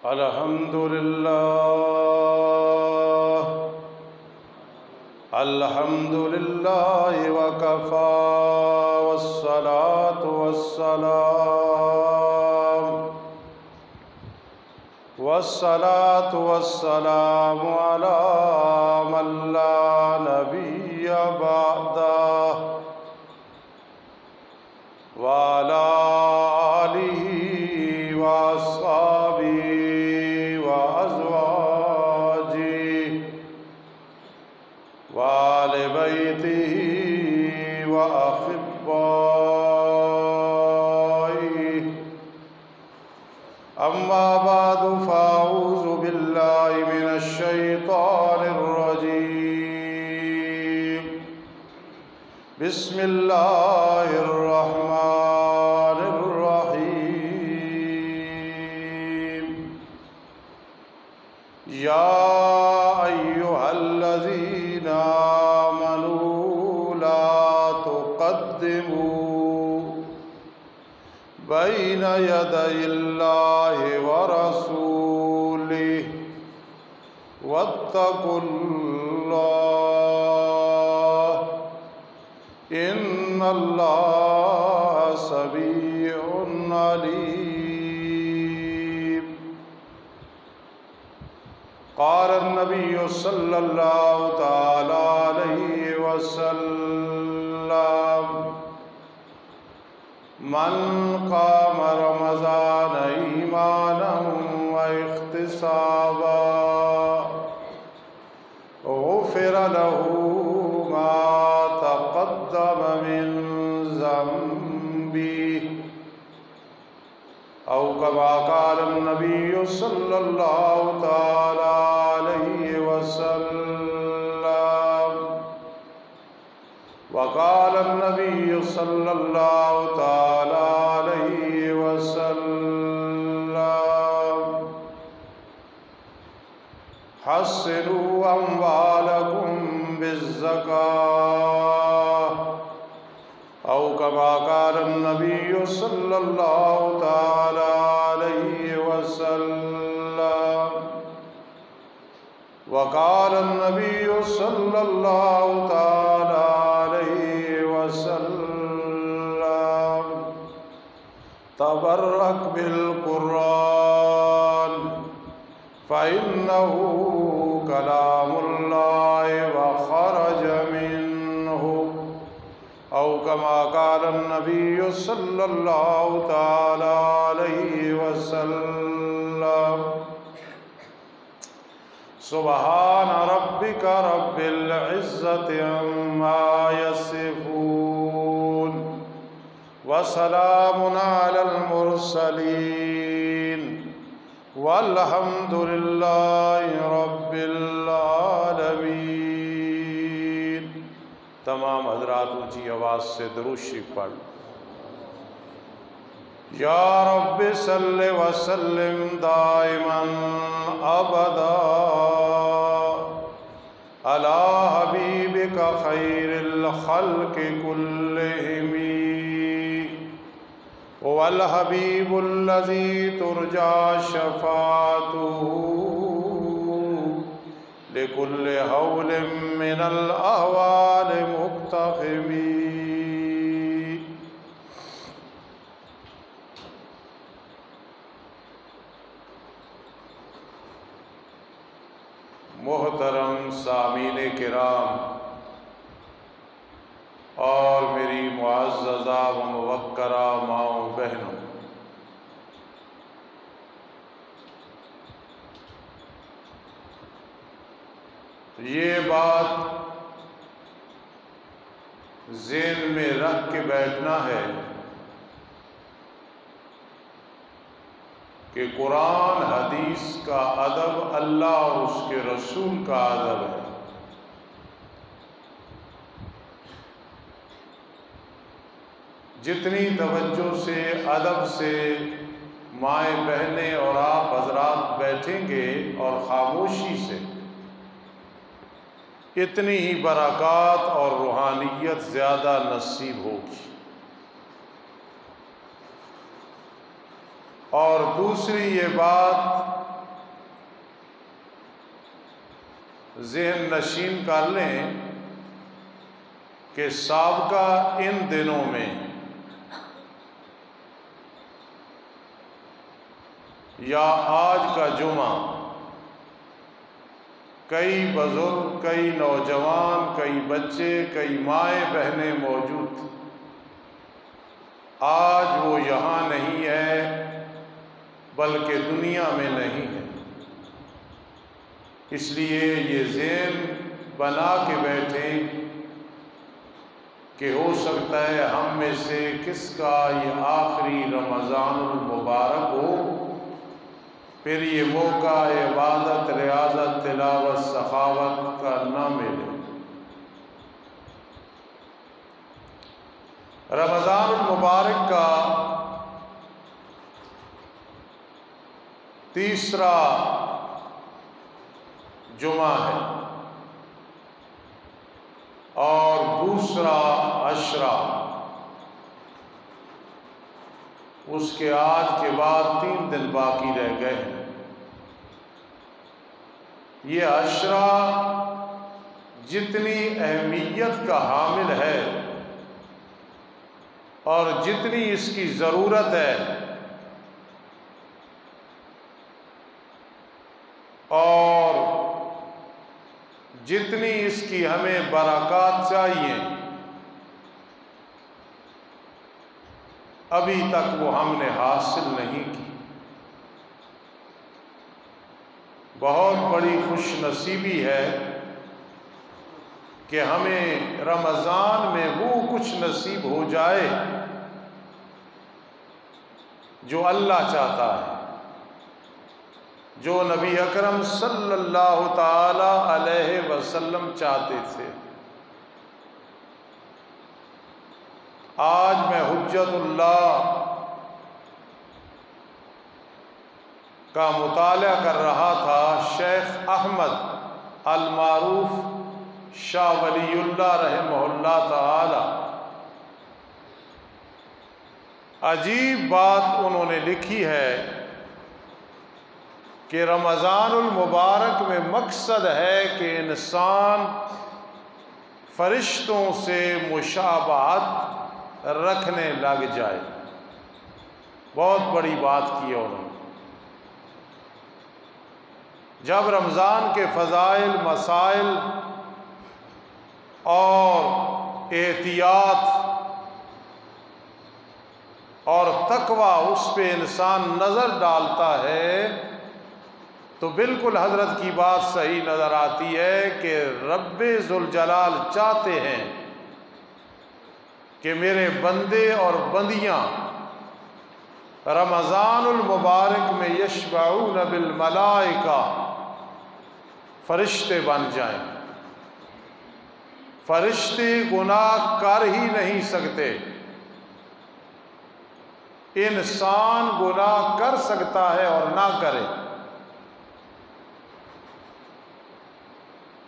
الحمد لله وكفى والصلاة والسلام على من لا نبي بعده وعلى آله وأصحابه وأزواجه وآل بيته وأحبائه أما بعد فأعوذ بالله من الشيطان الرجيم بسم الله الرحمن الرحيم يا أيها الذين آمنوا لا تقدموا بين يدي الله ورسوله واتقوا الله إن الله سميع عليم. قال النبي صلى الله تعالى عليه وسلم من قام رمضان إيمانا واحتسابا غفر له ما تقدم من ذنبه أو كما قال النبي صلى الله تعالى عليه وسلم. وقال النبي صلى الله تعالى عليه وسلم حصنوا أموالكم بالزكاة أو كما قال النبي صلى الله تعالى عليه وسلم. وقال النبي صلى الله تعالى عليه وسلم تبرك بالقرآن فإنه كلام الله وخرج منه أو كما قال النبي صلى الله تعالى عليه وسلم. سبحان ربك رب العزة عما يصفون وسلام على المرسلين والحمد لله رب العالمین. تمام حضرات اونچی آواز سے درود شریف پڑھ. یا رب صل وسلم دائما ابدا علی حبیبک خیر الخلق کلہم والحبیب الذی ترجى شفاعته لكل حول من الأحوال مقتحم. محترم سامعین کرام اور میری معززہ و موقرہ ماؤں بہنوں، یہ بات ذہن میں رکھ کے بیٹھنا ہے کہ قرآن حدیث کا ادب اللہ اور اس کے رسول کا ادب ہے. جتنی توجہ سے ادب سے مائیں بہنیں اور آپ حضرات بیٹھیں گے اور خاموشی سے، اتنی ہی برکات اور روحانیت زیادہ نصیب ہوگی. اور دوسری یہ بات ذہن نشین کر لیں کہ سابقہ ان دنوں میں یا آج کا جمعہ کئی بزرگ، کئی نوجوان، کئی بچے، کئی مائیں بہنیں موجود تھیں۔ آج وہ یہاں نہیں ہے بلکہ دنیا میں نہیں ہے، اس لیے یہ ذہن بنا کے بیٹھیں کہ ہو سکتا ہے ہم میں سے کس کا یہ آخری رمضان المبارک ہو، پھر یہ موقع عبادت، ریاضت، تلاوت، سخاوت کا نہ ملے۔ رمضان المبارک کا تیسرا جمعہ ہے اور دوسرا عشرہ، اس کے آج کے بعد 3 دن باقی رہ گئے ہیں۔ یہ عشرہ جتنی اہمیت کا حامل ہے اور جتنی اس کی ضرورت ہے اور جتنی اس کی ہمیں برکات چاہیے، ابھی تک وہ ہم نے حاصل نہیں کی۔ بہت بڑی خوش نصیبی ہے کہ ہمیں رمضان میں وہ کچھ نصیب ہو جائے جو اللہ چاہتا ہے، جو نبی اکرم صلی اللہ تعالی علیہ وسلم چاہتے تھے۔ آج میں حجت اللہ کا مطالعہ کر رہا تھا، شیخ احمد المعروف شاہ ولی اللہ رحمہ اللہ تعالی۔ عجیب بات انہوں نے لکھی ہے کہ رمضان المبارک میں مقصد ہے کہ انسان فرشتوں سے مشابہت رکھنے لگ جائے۔ بہت بڑی بات کی ہے انہوں نے۔ جب رمضان کے فضائل، مسائل اور احتیاط اور تقویٰ اس پہ انسان نظر ڈالتا ہے تو بالکل حضرت کی بات صحیح نظر آتی ہے کہ رب ذوالجلال چاہتے ہیں کہ میرے بندے اور بندیاں رمضان المبارک میں یشبعون بالملائکہ فرشتے بن جائیں۔ فرشتے گناہ کر ہی نہیں سکتے، انسان گناہ کر سکتا ہے اور نہ کرے۔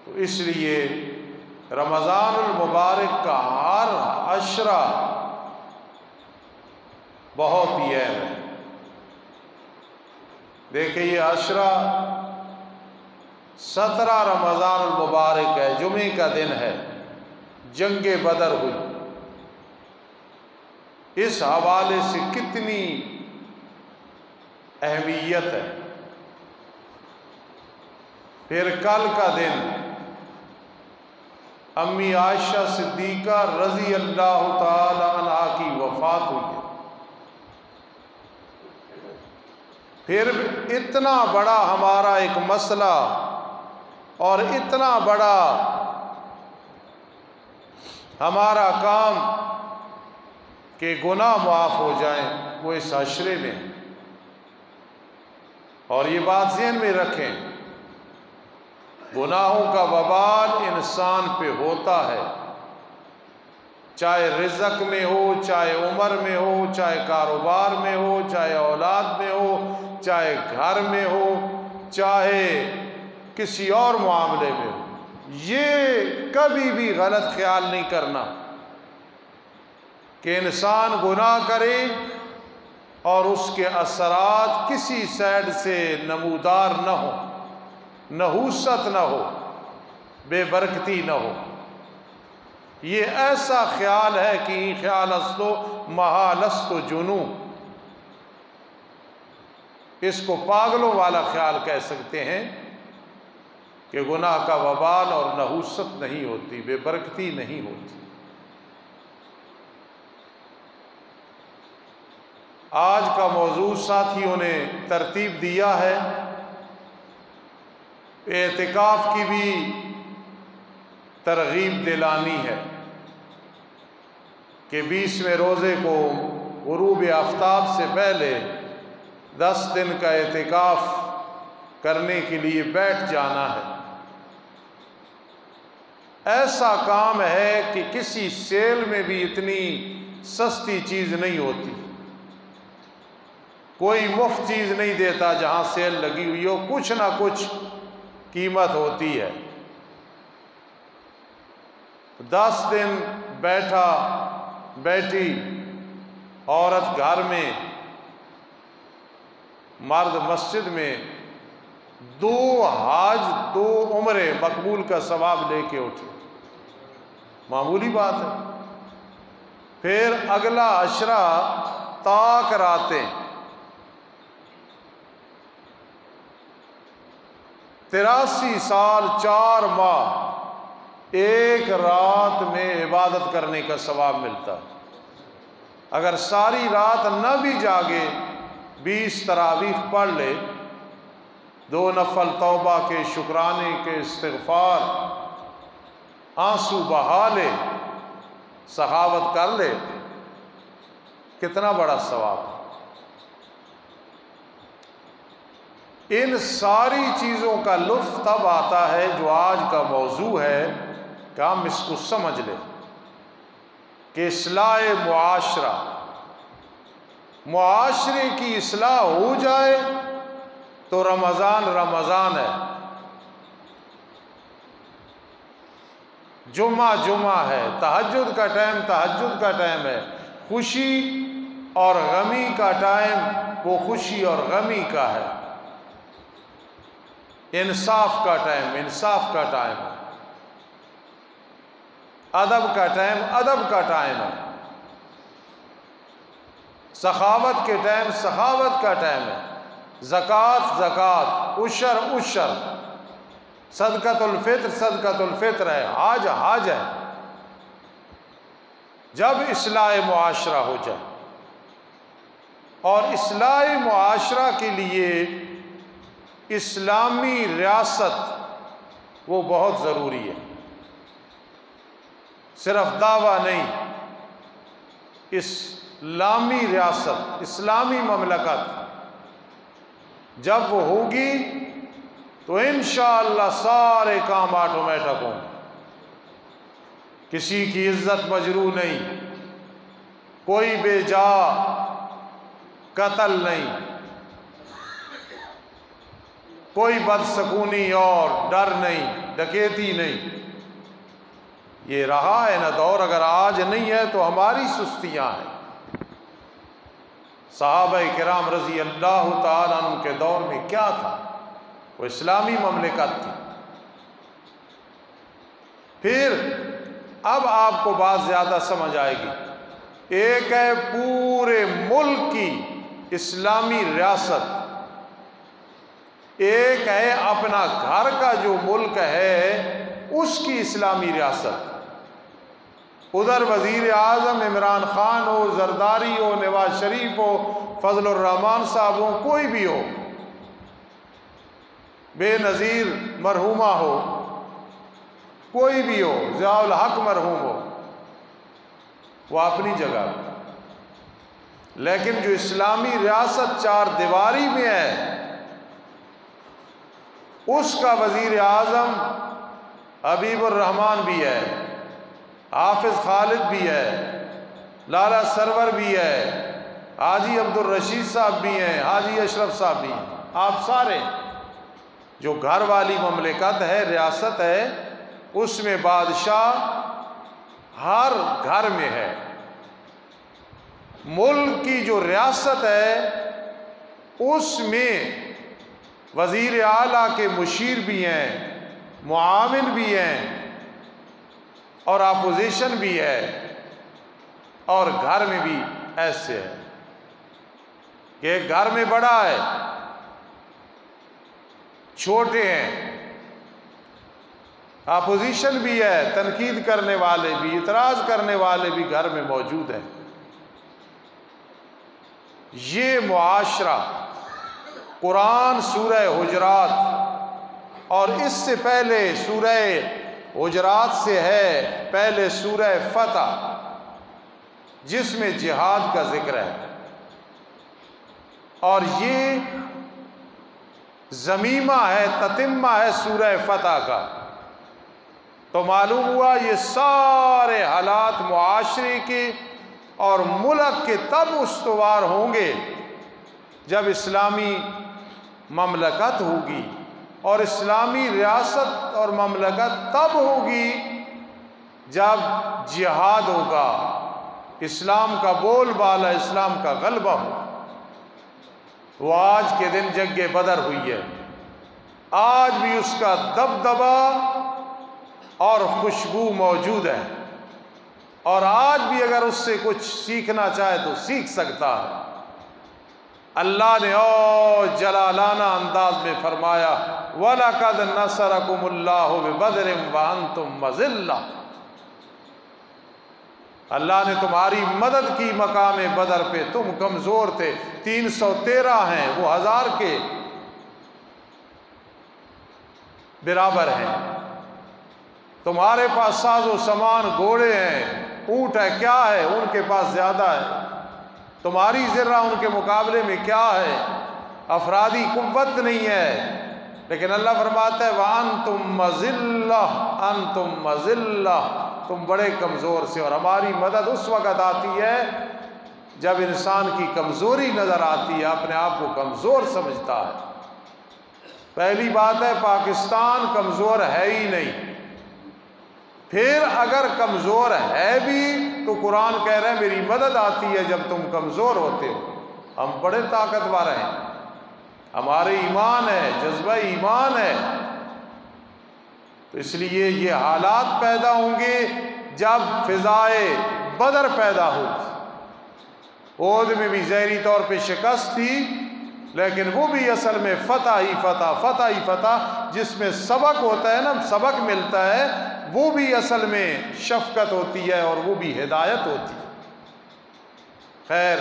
تو اس لیے رمضان المبارک کا ہر عشرہ بہت ہی اہم ہے۔ دیکھیں یہ عشرہ 17 رمضان المبارک ہے، جمعے کا دن ہے، جنگ بدر ہوئی۔ اس حوالے سے کتنی اہمیت ہے۔ پھر کل کا دن امی عائشہ صدیقہ رضی اللہ تعالی عنہا کی وفات ہوئی ہے۔ پھر اتنا بڑا ہمارا ایک مسئلہ اور اتنا بڑا ہمارا کام کہ گناہ معاف ہو جائیں، وہ اس عشرے میں۔ اور یہ بات ذہن میں رکھیں، گناہوں کا وبال انسان پہ ہوتا ہے، چاہے رزق میں ہو، چاہے عمر میں ہو، چاہے کاروبار میں ہو، چاہے اولاد میں ہو، چاہے گھر میں ہو، چاہے کسی اور معاملے میں ہو۔ یہ کبھی بھی غلط خیال نہیں کرنا کہ انسان گناہ کرے اور اس کے اثرات کسی سائڈ سے نمودار نہ ہو، نحوست نہ ہو۔ بے برکتی نہ ہو۔ یہ ایسا خیال ہے کہ خیال استو محالست و جنو، اس کو پاگلوں والا خیال کہہ سکتے ہیں کہ گناہ کا وبال اور نحوست نہیں ہوتی، بے برکتی نہیں ہوتی۔ آج کا موضوع ساتھیوں نے ترتیب دیا ہے، اعتکاف کی بھی ترغیب دلانی ہے کہ 20ویں روزے کو غروب آفتاب سے پہلے 10 دن کا اعتکاف کرنے کے لیے بیٹھ جانا ہے۔ ایسا کام ہے کہ کسی سیل میں بھی اتنی سستی چیز نہیں ہوتی، کوئی مفت چیز نہیں دیتا جہاں سیل لگی ہوئی ہو، کچھ نہ کچھ قیمت ہوتی ہے۔ 10 دن بیٹھی عورت گھر میں، مرد مسجد میں، 2 حج 2 عمرے مقبول کا ثواب لے کے اٹھے، معمولی بات ہے۔ پھر اگلا عشرہ تاک راتیں، 83 سال 4 ماہ ایک رات میں عبادت کرنے کا ثواب ملتا ہے۔ اگر ساری رات نہ بھی جاگے، 20 تراویح پڑھ لے، 2 نفل توبہ کے، شکرانے کے، استغفار، آنسو بہا لے، سخاوت کر لے، کتنا بڑا ثواب۔ ان ساری چیزوں کا لطف تب آتا ہے جو آج کا موضوع ہے کہ ہم اس کو سمجھ لیں کہ اصلاح معاشرے کی اصلاح ہو جائے تو رمضان ہے، جمعہ ہے، تہجد کا ٹائم ہے، خوشی اور غمی کا ٹائم وہ خوشی اور غمی کا ہے، انصاف کا ٹائم ہے، ادب کا ٹائم ہے، سخاوت کے ٹائم سخاوت کا ٹائم ہے، زکوٰۃ، عشر، صدقۃ الفطر ہے، حج ہے۔ جب اصلاح معاشرہ ہو جائے، اور اصلاح معاشرہ کے لیے اسلامی ریاست وہ بہت ضروری ہے، صرف دعویٰ نہیں، اسلامی ریاست، اسلامی مملکت جب وہ ہوگی تو انشاءاللہ سارے کام آٹومیٹک ہوں، کسی کی عزت مجروح نہیں، کوئی بے جا قتل نہیں، کوئی بدسکونی اور ڈر نہیں، ڈکیتی نہیں۔ یہ رہا ہے نا دور، اگر آج نہیں ہے تو ہماری سستیاں ہیں۔ صحابہ کرام رضی اللہ تعالیٰ عنہ کے دور میں کیا تھا؟ وہ اسلامی مملکت تھی۔ پھر اب آپ کو بات زیادہ سمجھ آئے گی۔ ایک ہے پورے ملک کی اسلامی ریاست، ایک ہے اپنا گھر کا جو ملک ہے اس کی اسلامی ریاست۔ ادھر وزیر اعظم عمران خان ہو، زرداری ہو، نواز شریف ہو، فضل الرحمان صاحب ہو، کوئی بھی ہو، بے نظیر مرحومہ ہو، کوئی بھی ہو، ضیاء الحق مرحوم ہو، وہ اپنی جگہ، لیکن جو اسلامی ریاست 4 دیواری میں ہے اس کا وزیر اعظم حبیب الرحمان بھی ہے، حافظ خالد بھی ہے، لالا سرور بھی ہے، حاجی عبدالرشید صاحب بھی ہیں، حاجی اشرف صاحب بھی ہیں۔ آپ سارے جو گھر والی مملکت ہے، ریاست ہے، اس میں بادشاہ ہر گھر میں ہے۔ ملک کی جو ریاست ہے اس میں وزیر اعلیٰ کے مشیر بھی ہیں، معاون بھی ہیں اور اپوزیشن بھی ہے، اور گھر میں بھی ایسے ہے کہ ایک گھر میں بڑا ہے، چھوٹے ہیں، اپوزیشن بھی ہے، تنقید کرنے والے بھی، اعتراض کرنے والے بھی گھر میں موجود ہیں۔ یہ معاشرہ قرآن سورہ حجرات اور اس سے پہلے سورہ حجرات سے ہے، پہلے سورہ فتح جس میں جہاد کا ذکر ہے، اور یہ ضمیمہ ہے، تتمہ ہے سورہ فتح کا۔ تو معلوم ہوا یہ سارے حالات معاشرے کے اور ملک کے تب استوار ہوں گے جب اسلامی مملکت ہوگی، اور اسلامی ریاست اور مملکت تب ہوگی جب جہاد ہوگا، اسلام کا بول بالا، اسلام کا غلبہ ہوگا۔ وہ آج کے دن جنگ بدر ہوئی ہے، آج بھی اس کا دبدبہ اور خوشبو موجود ہے، اور آج بھی اگر اس سے کچھ سیکھنا چاہے تو سیکھ سکتا ہے۔ اللہ نے اور جلالانہ انداز میں فرمایا وَلَقَدْ نَصَرَكُمُ اللَّهُ بِبَدْرٍ وَأَنْتُمْ أَذِلَّةٌ، اللہ نے تمہاری مدد کی مقام بدر پہ، تم کمزور تھے، 313 ہیں، وہ 1000 کے برابر ہیں، تمہارے پاس ساز و سامان، گھوڑے ہیں، اونٹ ہے، کیا ہے، ان کے پاس زیادہ ہے، تمہاری ذرہ ان کے مقابلے میں کیا ہے، افرادی قوت نہیں ہے، لیکن اللہ فرماتا ہے وَأَنْتُمْ مَذِلَّةٌ، أَنْتُمْ مَذِلَّةٌ، تم بڑے کمزور سے، اور ہماری مدد اس وقت آتی ہے جب انسان کی کمزوری نظر آتی ہے، اپنے آپ کو کمزور سمجھتا ہے۔ پہلی بات ہے پاکستان کمزور ہے ہی نہیں، پھر اگر کمزور ہے بھی تو قرآن کہہ رہے ہیں میری مدد آتی ہے جب تم کمزور ہوتے ہو۔ ہم بڑے طاقتور ہیں، ہمارے ایمان ہے، جذبہ ایمان ہے، تو اس لیے یہ حالات پیدا ہوں گے جب فضائے بدر پیدا ہوگی۔ احد میں بھی ظاہری طور پہ شکست تھی، لیکن وہ بھی اصل میں فتح ہی فتح، فتح ہی فتح، جس میں سبق ہوتا ہے نا، سبق ملتا ہے، وہ بھی اصل میں شفقت ہوتی ہے اور وہ بھی ہدایت ہوتی ہے۔ خیر،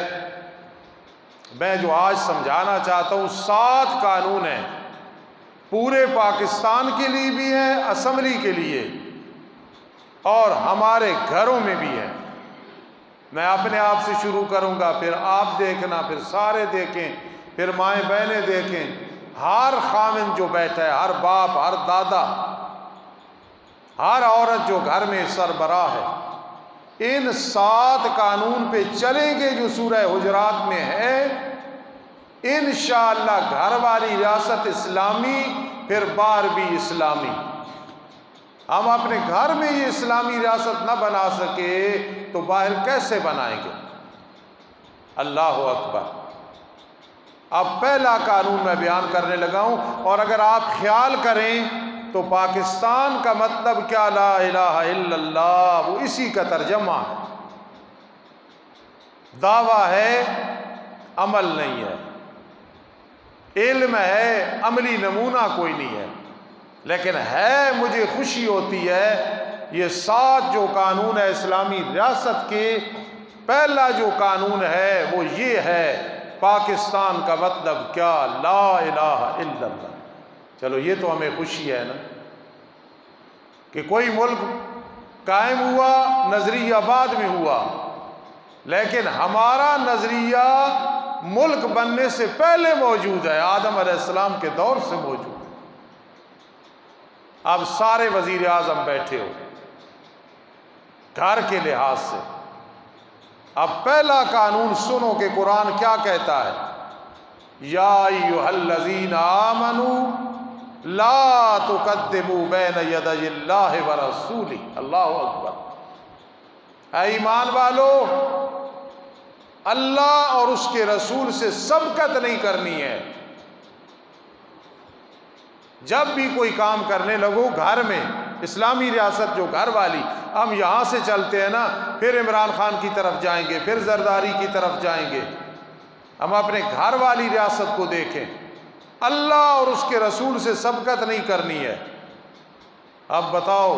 میں جو آج سمجھانا چاہتا ہوں 7 قانون ہیں، پورے پاکستان کے لیے بھی ہیں، اسمبلی کے لیے اور ہمارے گھروں میں بھی ہے۔ میں اپنے آپ سے شروع کروں گا، پھر آپ دیکھنا، پھر سارے دیکھیں، پھر مائیں بہنیں دیکھیں، ہر خامن جو بیٹھا ہے، ہر باپ، ہر دادا، ہر عورت جو گھر میں سربراہ ہے، ان 7 قانون پہ چلیں گے جو سورہ حجرات میں ہے، انشاءاللہ گھر والی ریاست اسلامی، پھر باہر بھی اسلامی۔ ہم اپنے گھر میں یہ اسلامی ریاست نہ بنا سکے تو باہر کیسے بنائیں گے؟ اللہ اکبر۔ اب پہلا قانون میں بیان کرنے لگا ہوں، اور اگر آپ خیال کریں تو پاکستان کا مطلب کیا؟ لا الہ الا اللہ، وہ اسی کا ترجمہ ہے۔ دعویٰ ہے، عمل نہیں ہے، علم ہے، عملی نمونہ کوئی نہیں ہے، لیکن ہے مجھے خوشی ہوتی ہے یہ 7 جو قانون ہے اسلامی ریاست کے، پہلا جو قانون ہے وہ یہ ہے پاکستان کا مطلب کیا؟ لا الہ الا اللہ۔ چلو یہ تو ہمیں خوشی ہے نا کہ کوئی ملک قائم ہوا، نظریہ بعد میں ہوا، لیکن ہمارا نظریہ ملک بننے سے پہلے موجود ہے، آدم علیہ السلام کے دور سے موجود ہے۔ اب سارے وزیر اعظم بیٹھے ہو گھر کے لحاظ سے، اب پہلا قانون سنو کہ قرآن کیا کہتا ہے۔ یا ایھا الذین آمنوا لا تقدموا بین یدی اللہ ورسولہ، اللہ اکبر۔ اے ایمان والو، اللہ اور اس کے رسول سے سبقت نہیں کرنی ہے۔ جب بھی کوئی کام کرنے لگو گھر میں، اسلامی ریاست جو گھر والی، ہم یہاں سے چلتے ہیں نا، پھر عمران خان کی طرف جائیں گے، پھر زرداری کی طرف جائیں گے، ہم اپنے گھر والی ریاست کو دیکھیں۔ اللہ اور اس کے رسول سے سبقت نہیں کرنی ہے۔ اب بتاؤ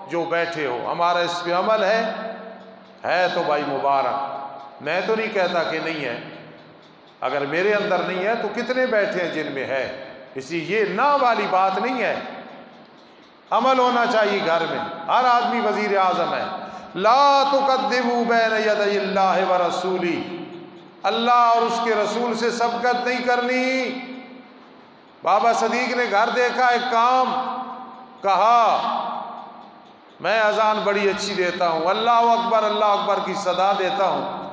جو بیٹھے ہو، ہمارا اس پہ عمل ہے تو بھائی مبارک، میں تو نہیں کہتا کہ نہیں ہے، اگر میرے اندر نہیں ہے تو کتنے بیٹھے ہیں جن میں ہے، اس لیے یہ نہ والی بات نہیں ہے، عمل ہونا چاہیے گھر میں، ہر آدمی وزیر اعظم ہے۔ لا تقدموا بین یدی اللہ ورسولہ، اللہ اور اس کے رسول سے سبقت نہیں کرنی۔ بابا صدیق نے گھر دیکھا، ایک کام کہا، میں اذان بڑی اچھی دیتا ہوں، اللہ اکبر کی صدا دیتا ہوں،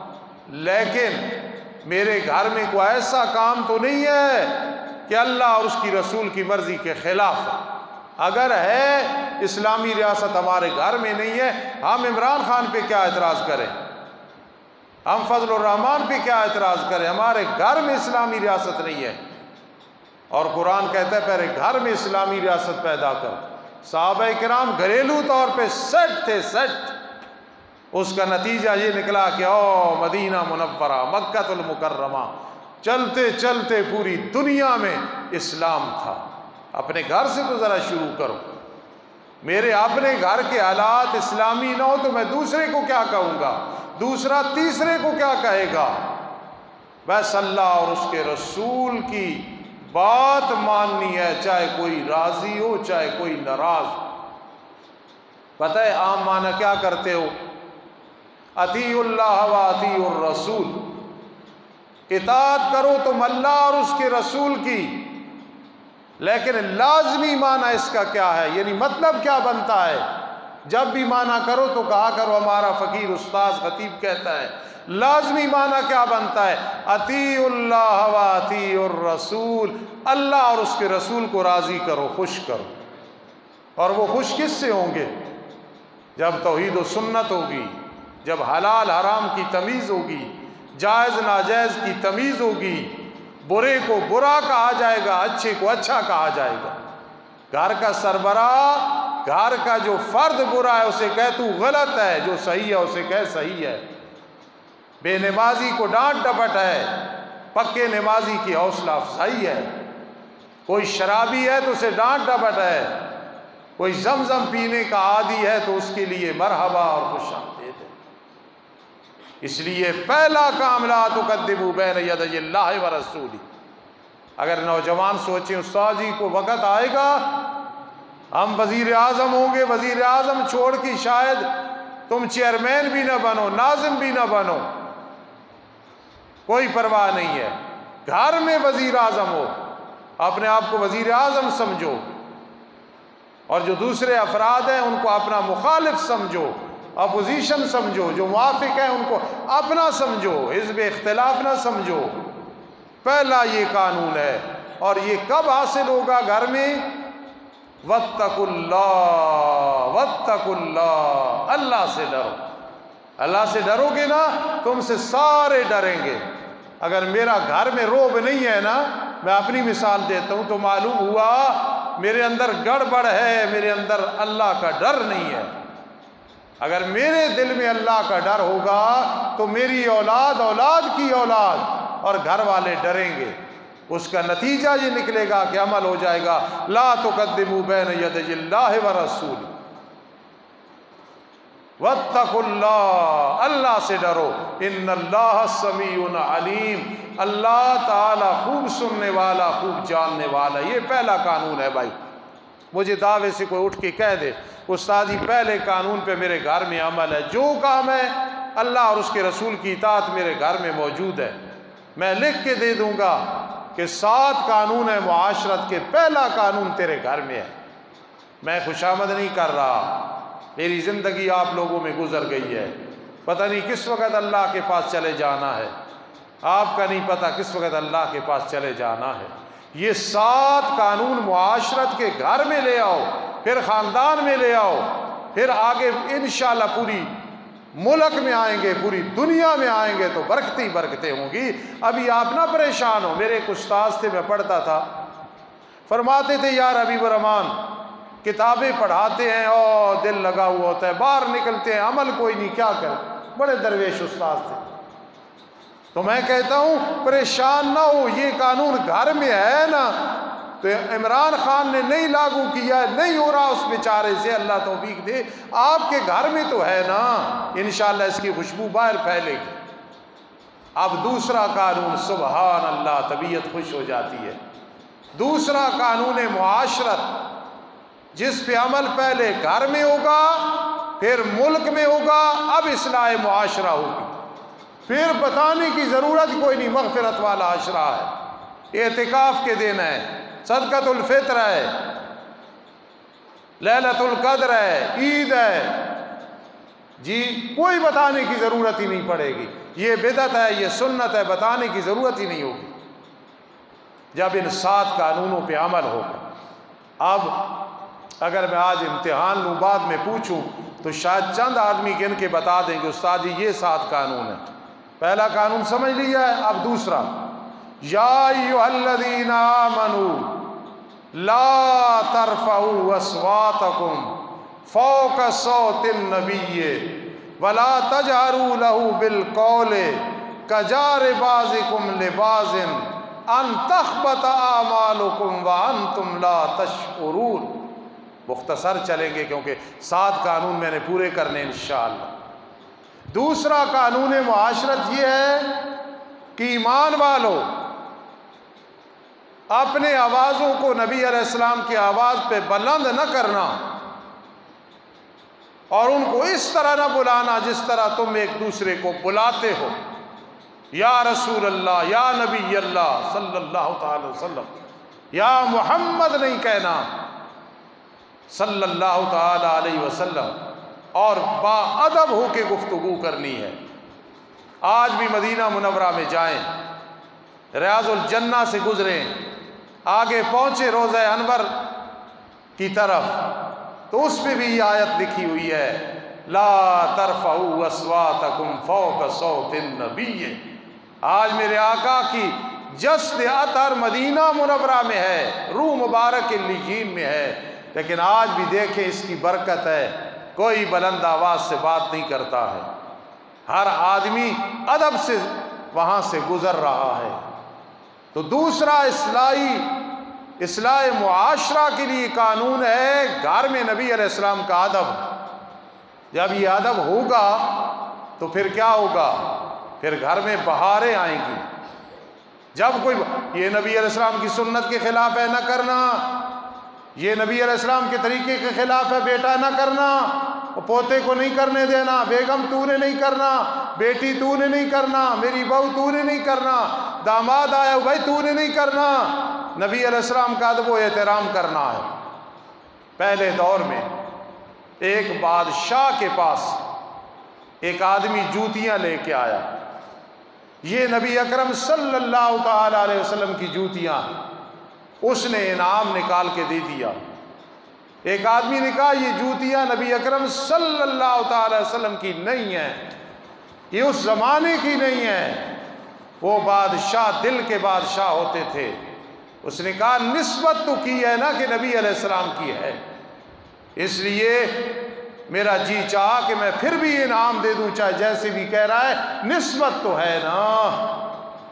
لیکن میرے گھر میں کوئی ایسا کام تو نہیں ہے کہ اللہ اور اس کی رسول کی مرضی کے خلاف ہے۔ اگر ہے، اسلامی ریاست ہمارے گھر میں نہیں ہے، ہم عمران خان پہ کیا اعتراض کریں، ہم فضل الرحمان پہ کیا اعتراض کریں، ہمارے گھر میں اسلامی ریاست نہیں ہے۔ اور قرآن کہتا ہے پہلے گھر میں اسلامی ریاست پیدا کر۔ صحابہ کرام گھریلو طور پہ سیٹ تھے، سیٹ۔ اس کا نتیجہ یہ نکلا کہ مدینہ منورہ، مکہ المکرمہ، چلتے چلتے پوری دنیا میں اسلام تھا۔ اپنے گھر سے تو ذرا شروع کرو۔ میرے اپنے گھر کے حالات اسلامی نہ ہو تو میں دوسرے کو کیا کہوں گا، دوسرا تیسرے کو کیا کہے گا؟ بس اللہ اور اس کے رسول کی بات ماننی ہے، چاہے کوئی راضی ہو چاہے کوئی ناراض ہو۔ پتہ ہے عام معنی کیا کرتے ہو؟ اطیعوا اللہ و اطیعوا الرسول، اطاعت کرو تم اللہ اور اس کے رسول کی، لیکن لازمی معنی اس کا کیا ہے، یعنی مطلب کیا بنتا ہے؟ جب بھی معنی کرو تو کہا کرو، ہمارا فقیر استاذ خطیب کہتا ہے لازمی معنی کیا بنتا ہے؟ اطیعوا اللہ و اطیعوا الرسول، اللہ اور اس کے رسول کو راضی کرو، خوش کرو۔ اور وہ خوش کس سے ہوں گے؟ جب توحید و سنت ہوگی، جب حلال حرام کی تمیز ہوگی، جائز ناجائز کی تمیز ہوگی، برے کو برا کہا جائے گا، اچھے کو اچھا کہا جائے گا۔ گھر کا سربراہ، گھر کا جو فرد برا ہے اسے کہے تو غلط ہے، جو صحیح ہے اسے کہے صحیح ہے۔ بے نمازی کو ڈانٹ ڈپٹ ہے، پکے نمازی کی حوصلہ افزائی ہے۔ کوئی شرابی ہے تو اسے ڈانٹ ڈپٹ ہے، کوئی زمزم پینے کا عادی ہے تو اس کے لیے مرحبا اور خوش آمدید ہے۔ اس لیے پہلا کام لا تقدموا بین یدی اللہ ورسولہ۔ اگر نوجوان سوچیں استاد جی کو وقت آئے گا ہم وزیر اعظم ہوں گے، وزیر اعظم چھوڑ کے شاید تم چیئرمین بھی نہ بنو، ناظم بھی نہ بنو، کوئی پرواہ نہیں ہے، گھر میں وزیر اعظم ہو، اپنے آپ کو وزیر اعظم سمجھو، اور جو دوسرے افراد ہیں ان کو اپنا مخالف سمجھو، اپوزیشن سمجھو، جو موافق ہیں ان کو اپنا سمجھو، حزب اختلاف نہ سمجھو۔ پہلا یہ قانون ہے، اور یہ کب حاصل ہوگا گھر میں؟ واتقوا اللہ، واتقوا اللہ، اللہ سے ڈرو۔ اللہ سے ڈرو گے نا تم سے سارے ڈریں گے۔ اگر میرا گھر میں رعب نہیں ہے نا، میں اپنی مثال دیتا ہوں، تو معلوم ہوا میرے اندر گڑبڑ ہے، میرے اندر اللہ کا ڈر نہیں ہے۔ اگر میرے دل میں اللہ کا ڈر ہوگا تو میری اولاد، اولاد کی اولاد اور گھر والے ڈریں گے۔ اس کا نتیجہ یہ نکلے گا کہ عمل ہو جائے گا، لا تقدموا بین یدی اللہ ورسولہ، واتقوا اللہ، اللہ سے ڈرو، ان اللہ سمیع علیم، اللہ تعالی خوب سننے والا، خوب جاننے والا۔ یہ پہلا قانون ہے بھائی۔ مجھے دعوے سے کوئی اٹھ کے کہہ دے استاد جی پہلے قانون پہ میرے گھر میں عمل ہے، جو کام ہے اللہ اور اس کے رسول کی اطاعت میرے گھر میں موجود ہے، میں لکھ کے دے دوں گا کہ 7 قانون ہے معاشرت کے، پہلا قانون تیرے گھر میں ہے۔ میں خوشامد نہیں کر رہا، میری زندگی آپ لوگوں میں گزر گئی ہے، پتہ نہیں کس وقت اللہ کے پاس چلے جانا ہے، آپ کا نہیں پتہ کس وقت اللہ کے پاس چلے جانا ہے۔ یہ 7 قانون معاشرت کے گھر میں لے آؤ، پھر خاندان میں لے آؤ، پھر آگے انشاءاللہ پوری ملک میں آئیں گے، پوری دنیا میں آئیں گے تو برکتی برکتیں ہوں گی۔ ابھی آپ نہ پریشان ہو۔ میرے ایک استاذ تھے، میں پڑھتا تھا، فرماتے تھے یار حبیب الرحمان کتابیں پڑھاتے ہیں اور دل لگا ہوا ہوتا ہے، باہر نکلتے ہیں عمل کوئی نہیں، کیا کریں؟ بڑے درویش استاد تھے۔ تو میں کہتا ہوں پریشان نہ ہو، یہ قانون گھر میں ہے نا، تو عمران خان نے نہیں لاگو کیا، نہیں ہو رہا اس بیچارے سے، اللہ توفیق دے، آپ کے گھر میں تو ہے نا، انشاءاللہ اس کی خوشبو باہر پھیلے گی۔ اب دوسرا قانون، سبحان اللہ، طبیعت خوش ہو جاتی ہے۔ دوسرا قانون معاشرت، جس پہ عمل پہلے گھر میں ہوگا، پھر ملک میں ہوگا، اب اصلاح معاشرہ ہوگی، پھر بتانے کی ضرورت کوئی نہیں، مغفرت والا عشرہ ہے، اعتکاف کے دن ہے، صدقۃ الفطر ہے، لیلۃ القدر ہے، عید ہے، جی کوئی بتانے کی ضرورت ہی نہیں پڑے گی، یہ بدعت ہے، یہ سنت ہے، بتانے کی ضرورت ہی نہیں ہوگی جب ان 7 قانونوں پہ عمل ہوگا۔ اب اگر میں آج امتحان لوں، بعد میں پوچھوں، تو شاید چند آدمی گن کے بتا دیں گے استاد جی یہ 7 قانون ہیں۔ پہلا قانون سمجھ لیا ہے، اب دوسرا، یا ایھا الذین آمنوا لا ترفعوا اصواتکم فوق صوت النبی ولا تجہروا لہ بالقول کجہر بعضکم لبعض ان تحبط اعمالکم وانتم لا تشعرون۔ مختصر چلیں گے کیونکہ 7 قانون میں نے پورے کرنے انشاءاللہ۔ دوسرا قانون معاشرت یہ ہے کہ ایمان والو اپنے آوازوں کو نبی علیہ السلام کی آواز پہ بلند نہ کرنا، اور ان کو اس طرح نہ بلانا جس طرح تم ایک دوسرے کو بلاتے ہو، یا رسول اللہ، یا نبی اللہ صلی اللہ تعالی وسلم، یا محمد نہیں کہنا صلی اللہ تعالی علیہ وسلم، اور با ادب ہو کے گفتگو کرنی ہے۔ آج بھی مدینہ منورہ میں جائیں، ریاض الجنہ سے گزریں، آگے پہنچے روضہ انور کی طرف، تو اس پہ بھی یہ آیت لکھی ہوئی ہے، لا ترفعوا اصواتکم فوق صوت النبی۔ آج میرے آقا کی جسد اطہر مدینہ منورہ میں ہے، روح مبارک علیین میں ہے، لیکن آج بھی دیکھیں اس کی برکت ہے، کوئی بلند آواز سے بات نہیں کرتا ہے، ہر آدمی ادب سے وہاں سے گزر رہا ہے۔ تو دوسرا اصلاح معاشرہ کے لیے قانون ہے گھر میں نبی علیہ السلام کا ادب۔ جب یہ ادب ہوگا تو پھر کیا ہوگا؟ پھر گھر میں بہاریں آئیں گی۔ جب کوئی یہ نبی علیہ السلام کی سنت کے خلاف ہے نہ کرنا، یہ نبی علیہ السلام کے طریقے کے خلاف ہے بیٹا نہ کرنا، پوتے کو نہیں کرنے دینا، بیگم تو نے نہیں کرنا، بیٹی تو نے نہیں کرنا، میری بہو تو نے نہیں کرنا، داماد آیا بھائی تو نے نہیں کرنا۔ نبی علیہ السلام کا ادب و احترام کرنا ہے۔ پہلے دور میں ایک بادشاہ کے پاس ایک آدمی جوتیاں لے کے آیا، یہ نبی اکرم صلی اللہ تعالی علیہ وسلم کی جوتیاں، اس نے انعام نکال کے دے دیا۔ ایک آدمی نے کہا یہ جوتیاں نبی اکرم صلی اللہ تعالی وسلم کی نہیں ہیں، یہ اس زمانے کی نہیں ہیں، وہ بادشاہ دل کے بادشاہ ہوتے تھے۔ اس نے کہا نسبت تو کی ہے نا کہ نبی علیہ السلام کی ہے، اس لیے میرا جی چاہا کہ میں پھر بھی انعام دے دوں، چاہے جیسے بھی کہہ رہا ہے، نسبت تو ہے نا۔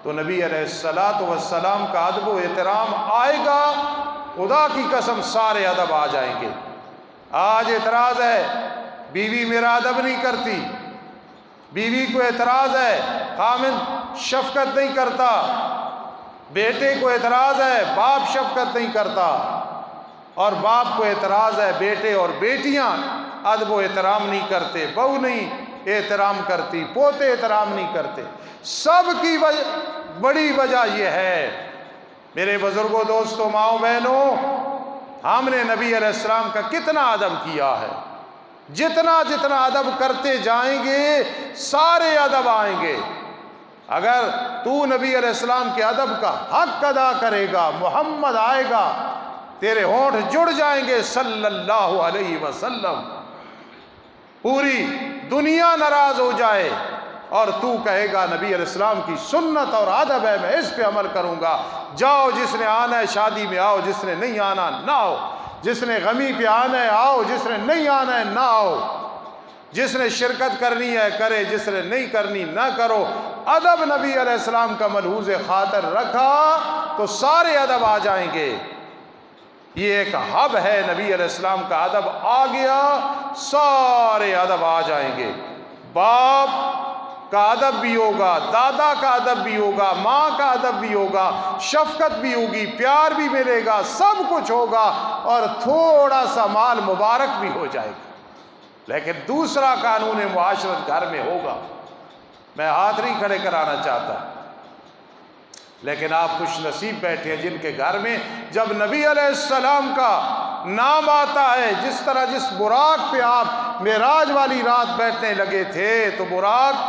تو نبی علیہ السلام کا ادب و احترام آئے گا، خدا کی قسم سارے ادب آ جائیں گے۔ آج اعتراض ہے بیوی میرا ادب نہیں کرتی، بیوی کو اعتراض ہے خامند شفقت نہیں کرتا، بیٹے کو اعتراض ہے باپ شفقت نہیں کرتا، اور باپ کو اعتراض ہے بیٹے اور بیٹیاں ادب و احترام نہیں کرتے، بہو نہیں احترام کرتی، پوتے احترام نہیں کرتے۔ سب کی بڑی وجہ یہ ہے میرے بزرگوں، دوستوں، ماؤں، بہنوں، ہم نے نبی علیہ السلام کا کتنا ادب کیا ہے۔ جتنا جتنا ادب کرتے جائیں گے سارے ادب آئیں گے۔ اگر تو نبی علیہ السلام کے ادب کا حق ادا کرے گا، محمد آئے گا، تیرے ہونٹ جڑ جائیں گے صلی اللہ علیہ وسلم، پوری دنیا ناراض ہو جائے اور تو کہے گا نبی علیہ السلام کی سنت اور ادب ہے، میں اس پہ عمل کروں گا۔ جاؤ، جس نے آنا ہے شادی میں آؤ، جس نے نہیں آنا نہ آؤ، جس نے غمی پہ آنا ہے آؤ، جس نے نہیں آنا ہے نہ آؤ، جس نے شرکت کرنی ہے کرے، جس نے نہیں کرنی نہ کرو۔ ادب نبی علیہ السلام کا ملحوظ خاطر رکھا تو سارے ادب آ جائیں گے۔ یہ ایک ہب ہے، نبی علیہ السلام کا ادب آ گیا، سارے ادب آ جائیں گے۔ باپ کا ادب بھی ہوگا، دادا کا ادب بھی ہوگا، ماں کا ادب بھی ہوگا، شفقت بھی ہوگی، پیار بھی ملے گا، سب کچھ ہوگا، اور تھوڑا سا مال مبارک بھی ہو جائے گا۔ لیکن دوسرا قانون معاشرت گھر میں ہوگا۔ میں ہاتھ نہیں کھڑے کرانا چاہتا، لیکن آپ خوش نصیب بیٹھے ہیں جن کے گھر میں جب نبی علیہ السلام کا نام آتا ہے، جس طرح جس براق پہ آپ معراج والی رات بیٹھنے لگے تھے تو براق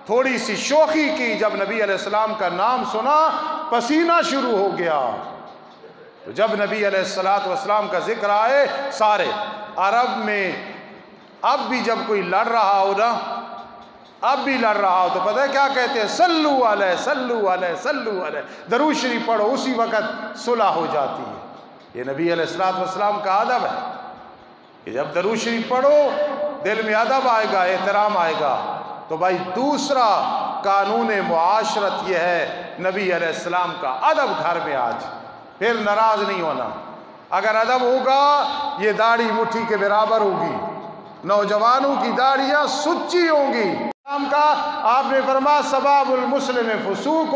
تھوڑی سی شوخی کی، جب نبی علیہ السلام کا نام سنا پسینہ شروع ہو گیا۔ تو جب نبی علیہ السلام کا ذکر آئے، سارے عرب میں اب بھی جب کوئی لڑ رہا ہو نا، اب بھی لڑ رہا ہو تو پتہ ہے کیا کہتے ہیں؟ صلو علیہ صلو علیہ صلو علیہ، درود شریف پڑھو، اسی وقت صلح ہو جاتی ہے۔ یہ نبی علیہ السلام کا ادب ہے کہ جب درود شریف پڑھو دل میں ادب آئے گا، احترام آئے گا۔ تو بھائی دوسرا قانون معاشرت یہ ہے نبی علیہ السلام کا ادب گھر میں آج، پھر ناراض نہیں ہونا۔ اگر ادب ہوگا یہ داڑھی مٹھی کے برابر ہوگی، نوجوانوں کی داڑھیاں سچی ہوں گی۔ کا آپ نے فرمایا سباب المسلم فسوق،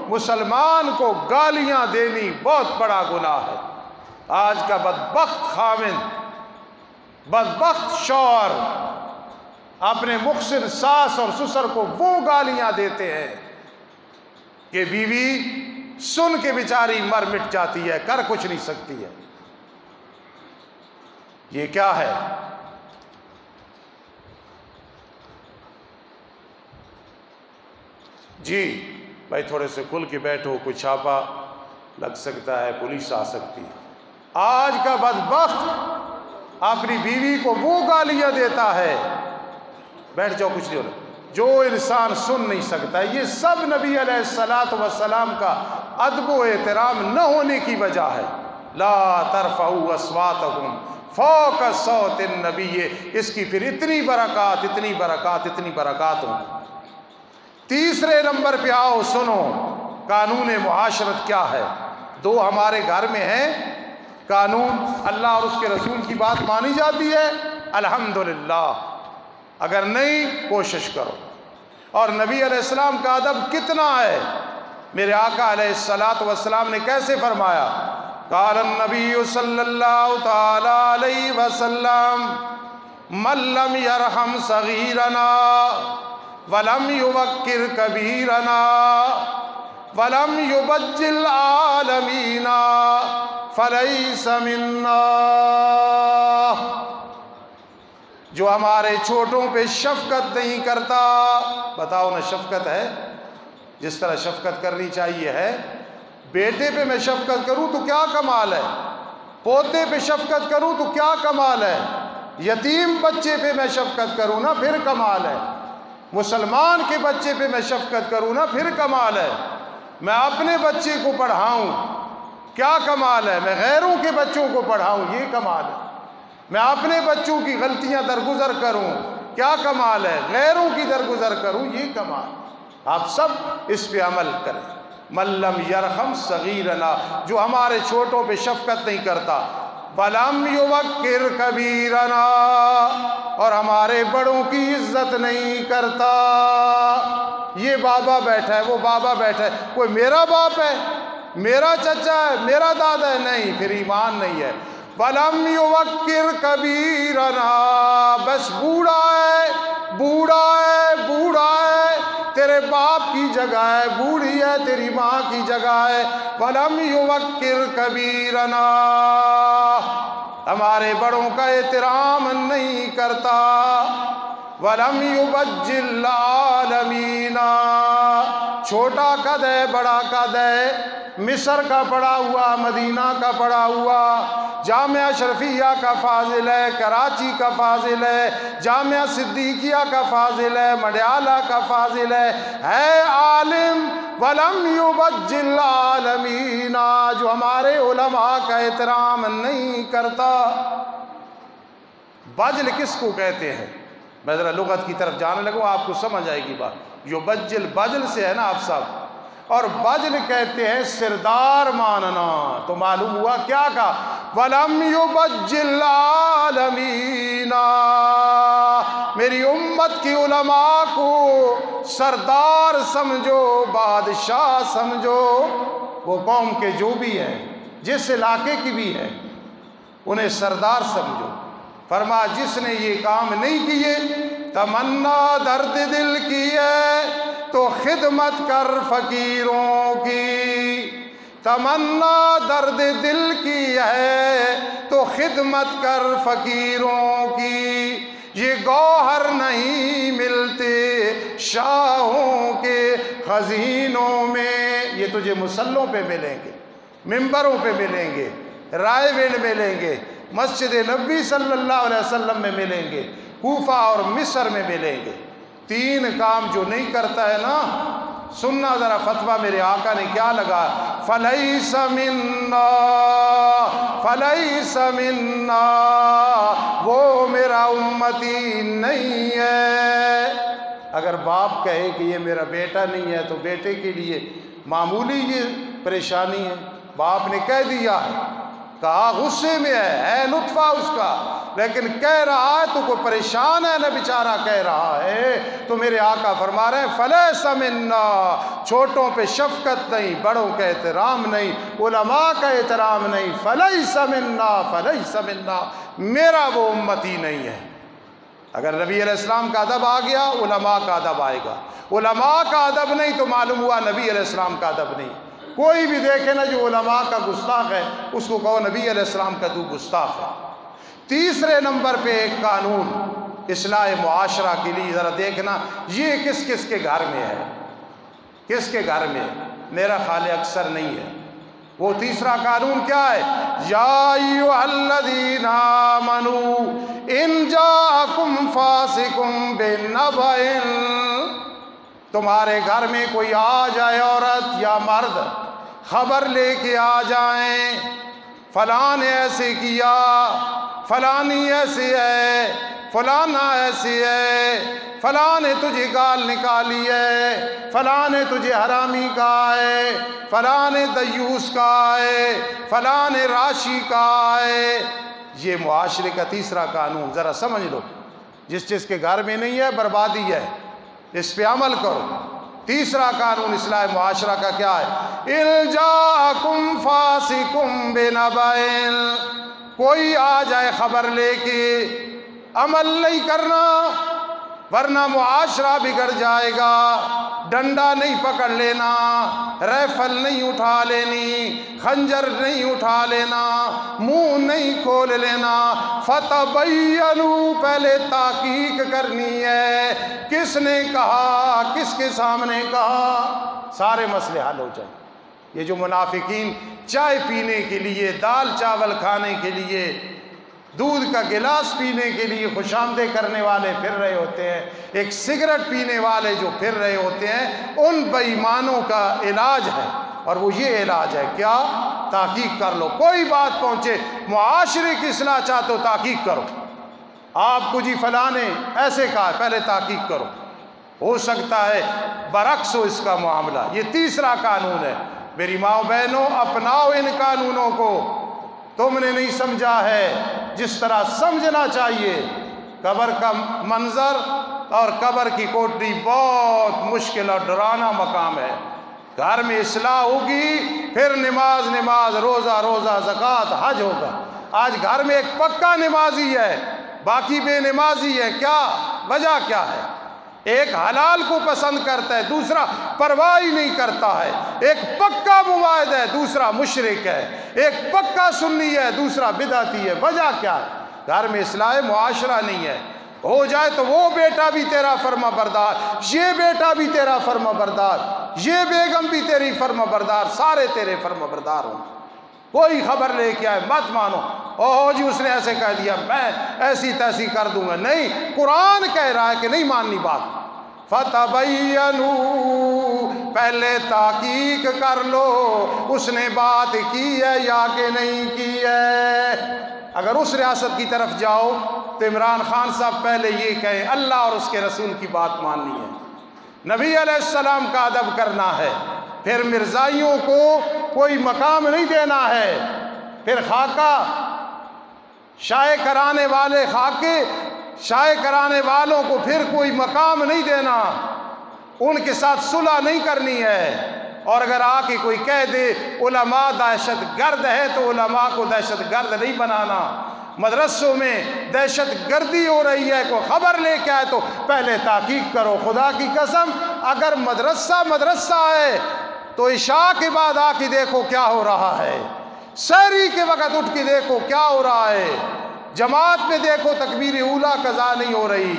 مسلمان کو گالیاں دینی بہت بڑا گناہ ہے۔ آج کا بدبخت خاوند، بدبخت شوہر اپنے مخصر ساس اور سسر کو وہ گالیاں دیتے ہیں کہ بیوی سن کے بیچاری مر مٹ جاتی ہے، کر کچھ نہیں سکتی ہے۔ یہ کیا ہے؟ جی بھائی تھوڑے سے کھل کے بیٹھو، کوئی چھاپا لگ سکتا ہے، پولیس آ سکتی ہے۔ آج کا بدبخت اپنی بیوی کو وہ گالیاں دیتا ہے، بیٹھ جاؤ کچھ نہیں ہونا، جو انسان سن نہیں سکتا۔ یہ سب نبی علیہ السلام کا ادب و احترام نہ ہونے کی وجہ ہے۔ لا ترفعوا اصواتکم فوق صوت النبی، اس کی پھر اتنی برکات اتنی برکات اتنی برکات ہوں۔ تیسرے نمبر پہ آؤ، سنو قانون معاشرت کیا ہے۔ دو ہمارے گھر میں ہیں قانون، اللہ اور اس کے رسول کی بات مانی جاتی ہے الحمدللہ، اگر نہیں کوشش کرو۔ اور نبی علیہ السلام کا ادب کتنا ہے، میرے آقا علیہ السلام نے کیسے فرمایا؟ قال النبی صلی اللہ تعالی علیہ وسلم من لم یرحم صغیرنا ولم یوقر کبیرنا ولم یبجل عالمینا فلیس منا۔ جو ہمارے چھوٹوں پہ شفقت نہیں کرتا، بتاؤ نا شفقت ہے جس طرح شفقت کرنی چاہیے ہے؟ بیٹے پہ میں شفقت کروں تو کیا کمال ہے، پوتے پہ شفقت کروں تو کیا کمال ہے، یتیم بچے پہ میں شفقت کروں نا پھر کمال ہے، مسلمان کے بچے پہ میں شفقت کروں نا پھر کمال ہے، میں اپنے بچے کو پڑھاؤں کیا کمال ہے، میں غیروں کے بچوں کو پڑھاؤں یہ کمال ہے، میں اپنے بچوں کی غلطیاں درگزر کروں کیا کمال ہے، غیروں کی درگزر کروں یہ کمال۔ آپ سب اس پہ عمل کریں۔ من لم یرحم صغیرنا، جو ہمارے چھوٹوں پہ شفقت نہیں کرتا، ولم یوقر کبیرنا، اور ہمارے بڑوں کی عزت نہیں کرتا۔ یہ بابا بیٹھا ہے، وہ بابا بیٹھا ہے، کوئی میرا باپ ہے، میرا چچا ہے، میرا دادا ہے، نہیں، پھر ایمان نہیں ہے۔ ولم یوقر کبیرنا، بس بوڑھا ہے بوڑھا ہے بوڑھا ہے، تیرے باپ کی جگہ ہے، بوڑھی ہے تیری ماں کی جگہ ہے۔ ولم یوقر کبیرنا، ہمارے بڑوں کا احترام نہیں کرتا۔ ولم یبجل عالمینا، چھوٹا قد ہے بڑا قد ہے، مصر کا پڑھا ہوا، مدینہ کا پڑھا ہوا، جامعہ اشرفیہ کا فاضل ہے، کراچی کا فاضل ہے، جامعہ صدیقیہ کا فاضل ہے، مڈیالہ کا فاضل ہے عالم ولم یبجل العالمین، جو ہمارے علماء کا احترام نہیں کرتا۔ بجل کس کو کہتے ہیں؟ میں ذرا لغت کی طرف جانے لگوں، آپ کو سمجھ آئے گی بات۔ یبجل بجل سے ہے نا آپ صاحب، اور بجل کہتے ہیں سردار ماننا۔ تو معلوم ہوا کیا کہا؟ وَلَمْ يُبَجِّلْ الْعَالَمِينَ، میری امت کی علماء کو سردار سمجھو، بادشاہ سمجھو، وہ قوم کے جو بھی ہیں، جس علاقے کی بھی ہے، انہیں سردار سمجھو۔ فرما جس نے یہ کام نہیں کیے، تمنا درد دل کی ہے تو خدمت کر فقیروں کی، تمنا درد دل کی ہے تو خدمت کر فقیروں کی، یہ گوہر نہیں ملتے شاہوں کے خزینوں میں۔ یہ تجھے مسلوں پہ ملیں گے، ممبروں پہ ملیں گے، رائے وینڈ ملیں گے، مسجد نبی صلی اللہ علیہ وسلم میں ملیں گے، کوفہ اور مصر میں ملیں گے۔ تین کام جو نہیں کرتا ہے نا، سننا ذرا فتویٰ میرے آقا نے کیا لگا، فَلَيْسَ مِنَّا فَلَيْسَ مِنَّا، وہ میرا امتی نہیں ہے۔ اگر باپ کہے کہ یہ میرا بیٹا نہیں ہے تو بیٹے کے لیے معمولی یہ پریشانی ہے، باپ نے کہہ دیا ہے، کہا غصے میں ہے نطفہ اس کا، لیکن کہہ رہا ہے تو کوئی پریشان ہے نا بیچارہ کہہ رہا ہے، تو میرے آقا فرما رہے ہیں فلیس منا، چھوٹوں پہ شفقت نہیں، بڑوں کا احترام نہیں، علماء کا احترام نہیں، فلیس منا فلیس منا، میرا وہ امتی نہیں ہے۔ اگر نبی علیہ السلام کا ادب آ گیا، علماء کا ادب آئے گا، علماء کا ادب نہیں تو معلوم ہوا نبی علیہ السلام کا ادب نہیں۔ کوئی بھی دیکھے نا جو علماء کا گستاخ ہے، اس کو کہو نبی علیہ السلام کا تو گستاخ ہے۔ تیسرے نمبر پہ ایک قانون اصلاح معاشرہ کے لیے ذرا دیکھنا، یہ کس کس کے گھر میں ہے، کس کے گھر میں ہے؟ میرا خیال اکثر نہیں ہے۔ وہ تیسرا قانون کیا ہے؟ یا ایھا الذین آمنوا ان جاءکم فاسق بنبأ، تمہارے گھر میں کوئی آ جائے، عورت یا مرد خبر لے کے آ جائیں، فلاں نے ایسے کیا، فلانی ایسی ہے، فلانا ایسی ہے، فلاں نے تجھے گال نکالی ہے، فلاں نے تجھے حرامی کہا ہے، فلاں نے دیوس کہا ہے، فلاں نے راشی کہا ہے۔ یہ معاشرے کا تیسرا قانون ذرا سمجھ لو، جس جس کے گھر میں نہیں ہے بربادی ہے، اس پہ عمل کرو۔ تیسرا قانون اصلاح معاشرہ کا کیا ہے؟ ان جاءکم فاسق بنبأ، کوئی آ جائے خبر لے کے، عمل نہیں کرنا ورنہ معاشرہ بگڑ جائے گا۔ ڈنڈا نہیں پکڑ لینا، ریفل نہیں اٹھا لینی، خنجر نہیں اٹھا لینا، منہ نہیں کھول لینا، فتبینوا، پہلے تحقیق کرنی ہے، کس نے کہا، کس کے سامنے کہا، سارے مسئلے حل ہو جائیں۔ یہ جو منافقین چائے پینے کے لیے، دال چاول کھانے کے لیے، دودھ کا گلاس پینے کے لیے خوش آمدید کرنے والے پھر رہے ہوتے ہیں، ایک سگریٹ پینے والے جو پھر رہے ہوتے ہیں، ان بے ایمانوں کا علاج ہے، اور وہ یہ علاج ہے کیا؟ تحقیق کر لو، کوئی بات پہنچے، معاشرے کی اصلاح چاہتے ہو تحقیق کرو۔ آپ کو جی فلاں نے ایسے کہا، پہلے تحقیق کرو، ہو سکتا ہے برعکس ہو اس کا معاملہ۔ یہ تیسرا قانون ہے۔ میری ماں بہنوں، اپناؤ ان قانونوں کو، تم نے نہیں سمجھا ہے جس طرح سمجھنا چاہیے۔ قبر کا منظر اور قبر کی کوٹری بہت مشکل اور ڈرانا مقام ہے۔ گھر میں اصلاح ہوگی، پھر نماز نماز، روزہ روزہ، زکوٰۃ، حج ہوگا۔ آج گھر میں ایک پکا نمازی ہے، باقی بے نمازی ہے، کیا وجہ کیا ہے؟ ایک حلال کو پسند کرتا ہے، دوسرا پرواہ ہی نہیں کرتا ہے۔ ایک پکا مواحد ہے، دوسرا مشرک ہے۔ ایک پکا سنی ہے، دوسرا بدعتی ہے۔ وجہ کیا ہے؟ گھر میں اصلاح معاشرہ نہیں ہے۔ ہو جائے تو وہ بیٹا بھی تیرا فرما بردار، یہ بیٹا بھی تیرا فرما بردار۔ یہ بیگم بھی تیری فرما بردار، سارے تیرے فرما بردار ہوں، کوئی خبر لے کے آئے مت مانو، اوہ جی اس نے ایسے کہہ دیا میں ایسی تیسی کر دوں گا، نہیں، قرآن کہہ رہا ہے کہ نہیں ماننی بات۔ فتبینوا، پہلے تحقیق کر لو اس نے بات کی ہے یا کہ نہیں کی ہے۔ اگر اس ریاست کی طرف جاؤ تو عمران خان صاحب پہلے یہ کہیں اللہ اور اس کے رسول کی بات ماننی ہے، نبی علیہ السلام کا ادب کرنا ہے، پھر مرزائیوں کو کوئی مقام نہیں دینا ہے، پھر خاکہ شائع کرانے والے خاکے شائع کرانے والوں کو پھر کوئی مقام نہیں دینا، ان کے ساتھ صلح نہیں کرنی ہے۔ اور اگر آ کے کوئی کہہ دے علماء دہشت گرد ہے تو علماء کو دہشت گرد نہیں بنانا۔ مدرسوں میں دہشت گردی ہو رہی ہے، کوئی خبر لے کے آئے تو پہلے تحقیق کرو۔ خدا کی قسم اگر مدرسہ ہے تو عشاء کے بعد آ کے دیکھو کیا ہو رہا ہے، سحری کے وقت اٹھ کے دیکھو کیا ہو رہا ہے، جماعت میں دیکھو تکبیر اولیٰ قضا نہیں ہو رہی۔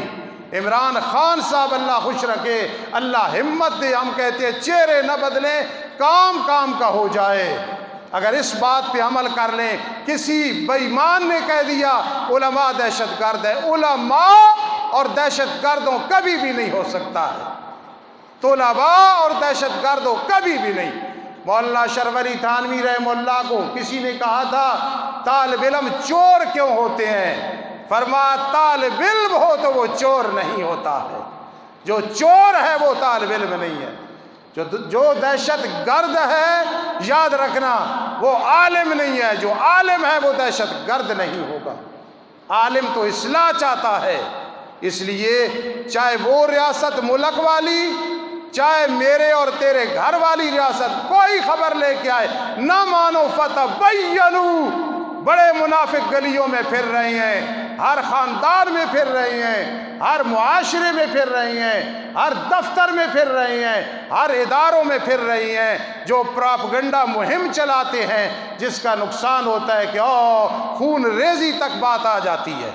عمران خان صاحب اللہ خوش رکھے، اللہ ہمت دے، ہم کہتے ہیں چہرے نہ بدلیں، کام کام کا ہو جائے۔ اگر اس بات پہ عمل کر لیں، کسی بے ایمان نے کہہ دیا علماء دہشت گرد ہے، علماء اور دہشت گردوں کبھی بھی نہیں ہو سکتا ہے، طلباء اور دہشت گردوں کبھی بھی نہیں۔ مولانا اشرف علی تھانوی رحمہ اللہ کو کسی نے کہا تھا طالب علم چور کیوں ہوتے ہیں؟ فرمایا طالب علم ہو تو وہ چور نہیں ہوتا ہے، جو چور ہے وہ طالب علم نہیں ہے، جو دہشت گرد ہے یاد رکھنا وہ عالم نہیں ہے، جو عالم ہے وہ دہشت گرد نہیں ہوگا۔ عالم تو اصلاح چاہتا ہے، اس لیے چاہے وہ ریاست ملک والی، چاہے میرے اور تیرے گھر والی ریاست کوئی خبر لے کے آئے نہ مانو۔ فتبینوا، بڑے منافق گلیوں میں پھر رہے ہیں، ہر خاندان میں پھر رہے ہیں، ہر معاشرے میں پھر رہے ہیں، ہر دفتر میں پھر رہے ہیں، ہر اداروں میں پھر رہی ہیں، جو پراپگنڈا مہم چلاتے ہیں جس کا نقصان ہوتا ہے کہ خون ریزی تک بات آ جاتی ہے۔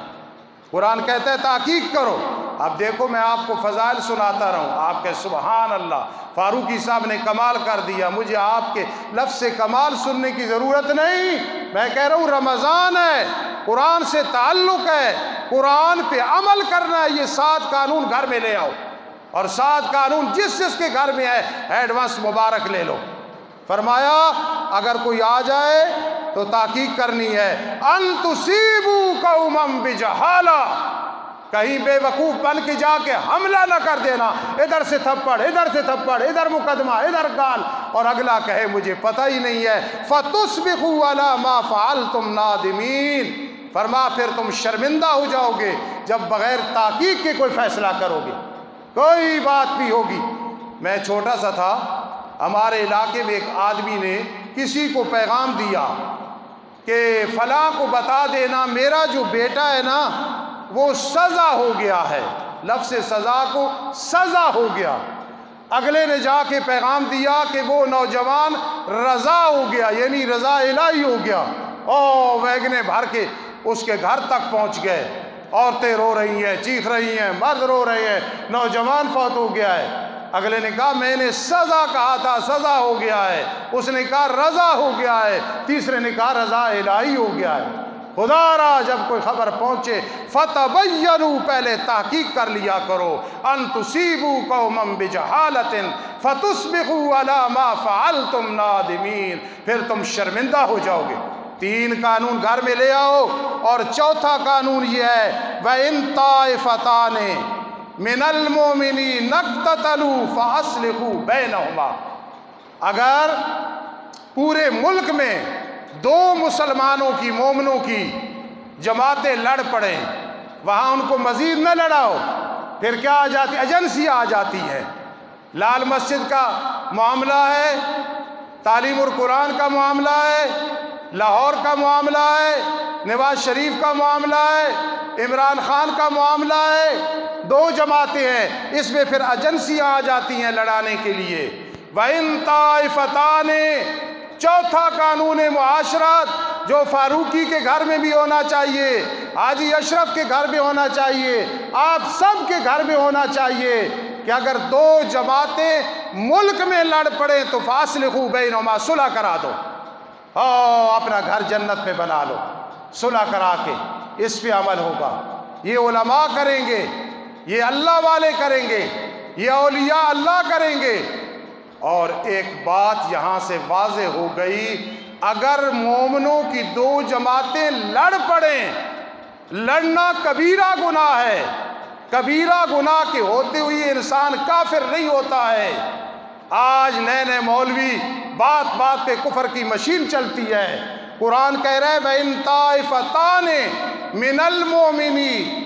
قرآن کہتا ہے تحقیق کرو۔ اب دیکھو میں آپ کو فضائل سناتا رہوں، آپ کے سبحان اللہ، فاروقی صاحب نے کمال کر دیا، مجھے آپ کے لفظ کمال سننے کی ضرورت نہیں، میں کہہ رہا ہوں رمضان ہے، قرآن سے تعلق ہے، قرآن پہ عمل کرنا ہے۔ یہ 7 قانون گھر میں لے آؤ، اور 7 قانون جس جس کے گھر میں ہے ایڈوانس مبارک لے لو۔ فرمایا اگر کوئی آ جائے تو تحقیق کرنی ہے، ان تصیبوا قوما بجہالہ، کہیں بے وقوف بن کے جا کے حملہ نہ کر دینا، ادھر سے تھپڑ ادھر سے تھپڑ، ادھر مقدمہ ادھر گال، اور اگلا کہے مجھے پتہ ہی نہیں ہے، فتصبحوا علی ما فعلتم نادمین، فرما پھر تم شرمندہ ہو جاؤ گے جب بغیر تحقیق کے کوئی فیصلہ کرو گے، کوئی بات بھی ہوگی۔ میں چھوٹا سا تھا، ہمارے علاقے میں ایک آدمی نے کسی کو پیغام دیا کہ فلاں کو بتا دینا میرا جو بیٹا ہے نا وہ سزا ہو گیا ہے، لفظ سزا کو سزا ہو گیا۔ اگلے نے جا کے پیغام دیا کہ وہ نوجوان رضا ہو گیا، یعنی رضا الہی ہو گیا، ویگنیں بھر کے اس کے گھر تک پہنچ گئے، عورتیں رو رہی ہیں، چیخ رہی ہیں، مرد رو رہے ہیں، نوجوان فوت ہو گیا ہے۔ اگلے نے کہا میں نے سزا کہا تھا، سزا ہو گیا ہے، اس نے کہا رضا ہو گیا ہے، تیسرے نے کہا رضا الہی ہو گیا ہے۔ خدا را جب کوئی خبر پہنچے فتبینوا، پہلے تحقیق کر لیا کرو، ان تصیبوا قوما بجہالۃ فتصبحوا علی ما فعلتم نادمین، پھر تم شرمندہ ہو جاؤ گے۔ 3 قانون گھر میں لے آؤ، اور چوتھا قانون یہ ہے وَإِن طَائِفَتَانِ مِنَ الْمُؤْمِنِينَ اقْتَتَلُوا فَأَصْلِحُوا بَيْنَهُمَا، اگر پورے ملک میں 2 مسلمانوں کی، مومنوں کی جماعتیں لڑ پڑیں، وہاں ان کو مزید نہ لڑاؤ، پھر کیا آ جاتی، ایجنسی آ جاتی ہے۔ لال مسجد کا معاملہ ہے، تعلیم القرآن کا معاملہ ہے، لاہور کا معاملہ ہے، نواز شریف کا معاملہ ہے، عمران خان کا معاملہ ہے، 2 جماعتیں ہیں، اس میں پھر ایجنسی آ جاتی ہیں لڑانے کے لیے۔ وَإِن طَائِفَتَانِ، چوتھا قانون معاشرت جو فاروقی کے گھر میں بھی ہونا چاہیے، حاجی اشرف کے گھر میں ہونا چاہیے، آپ سب کے گھر میں ہونا چاہیے کہ اگر 2 جماعتیں ملک میں لڑ پڑے تو فاصلحوا بینہما، صلح کرا دو، اپنا گھر جنت میں بنا لو، صلح کرا کے اس پہ عمل ہوگا۔ یہ علماء کریں گے، یہ اللہ والے کریں گے، یہ اولیاء اللہ کریں گے۔ اور ایک بات یہاں سے واضح ہو گئی، اگر مومنوں کی دو جماعتیں لڑ پڑیں، لڑنا کبیرہ گناہ ہے، کبیرہ گناہ کے ہوتے ہوئے انسان کافر نہیں ہوتا ہے۔ آج نئے نئے مولوی بات بات پہ کفر کی مشین چلتی ہے۔ قرآن کہہ رہے وَإِن طَائِفَتَانِ مِنَ الْمُؤْمِنِينَ،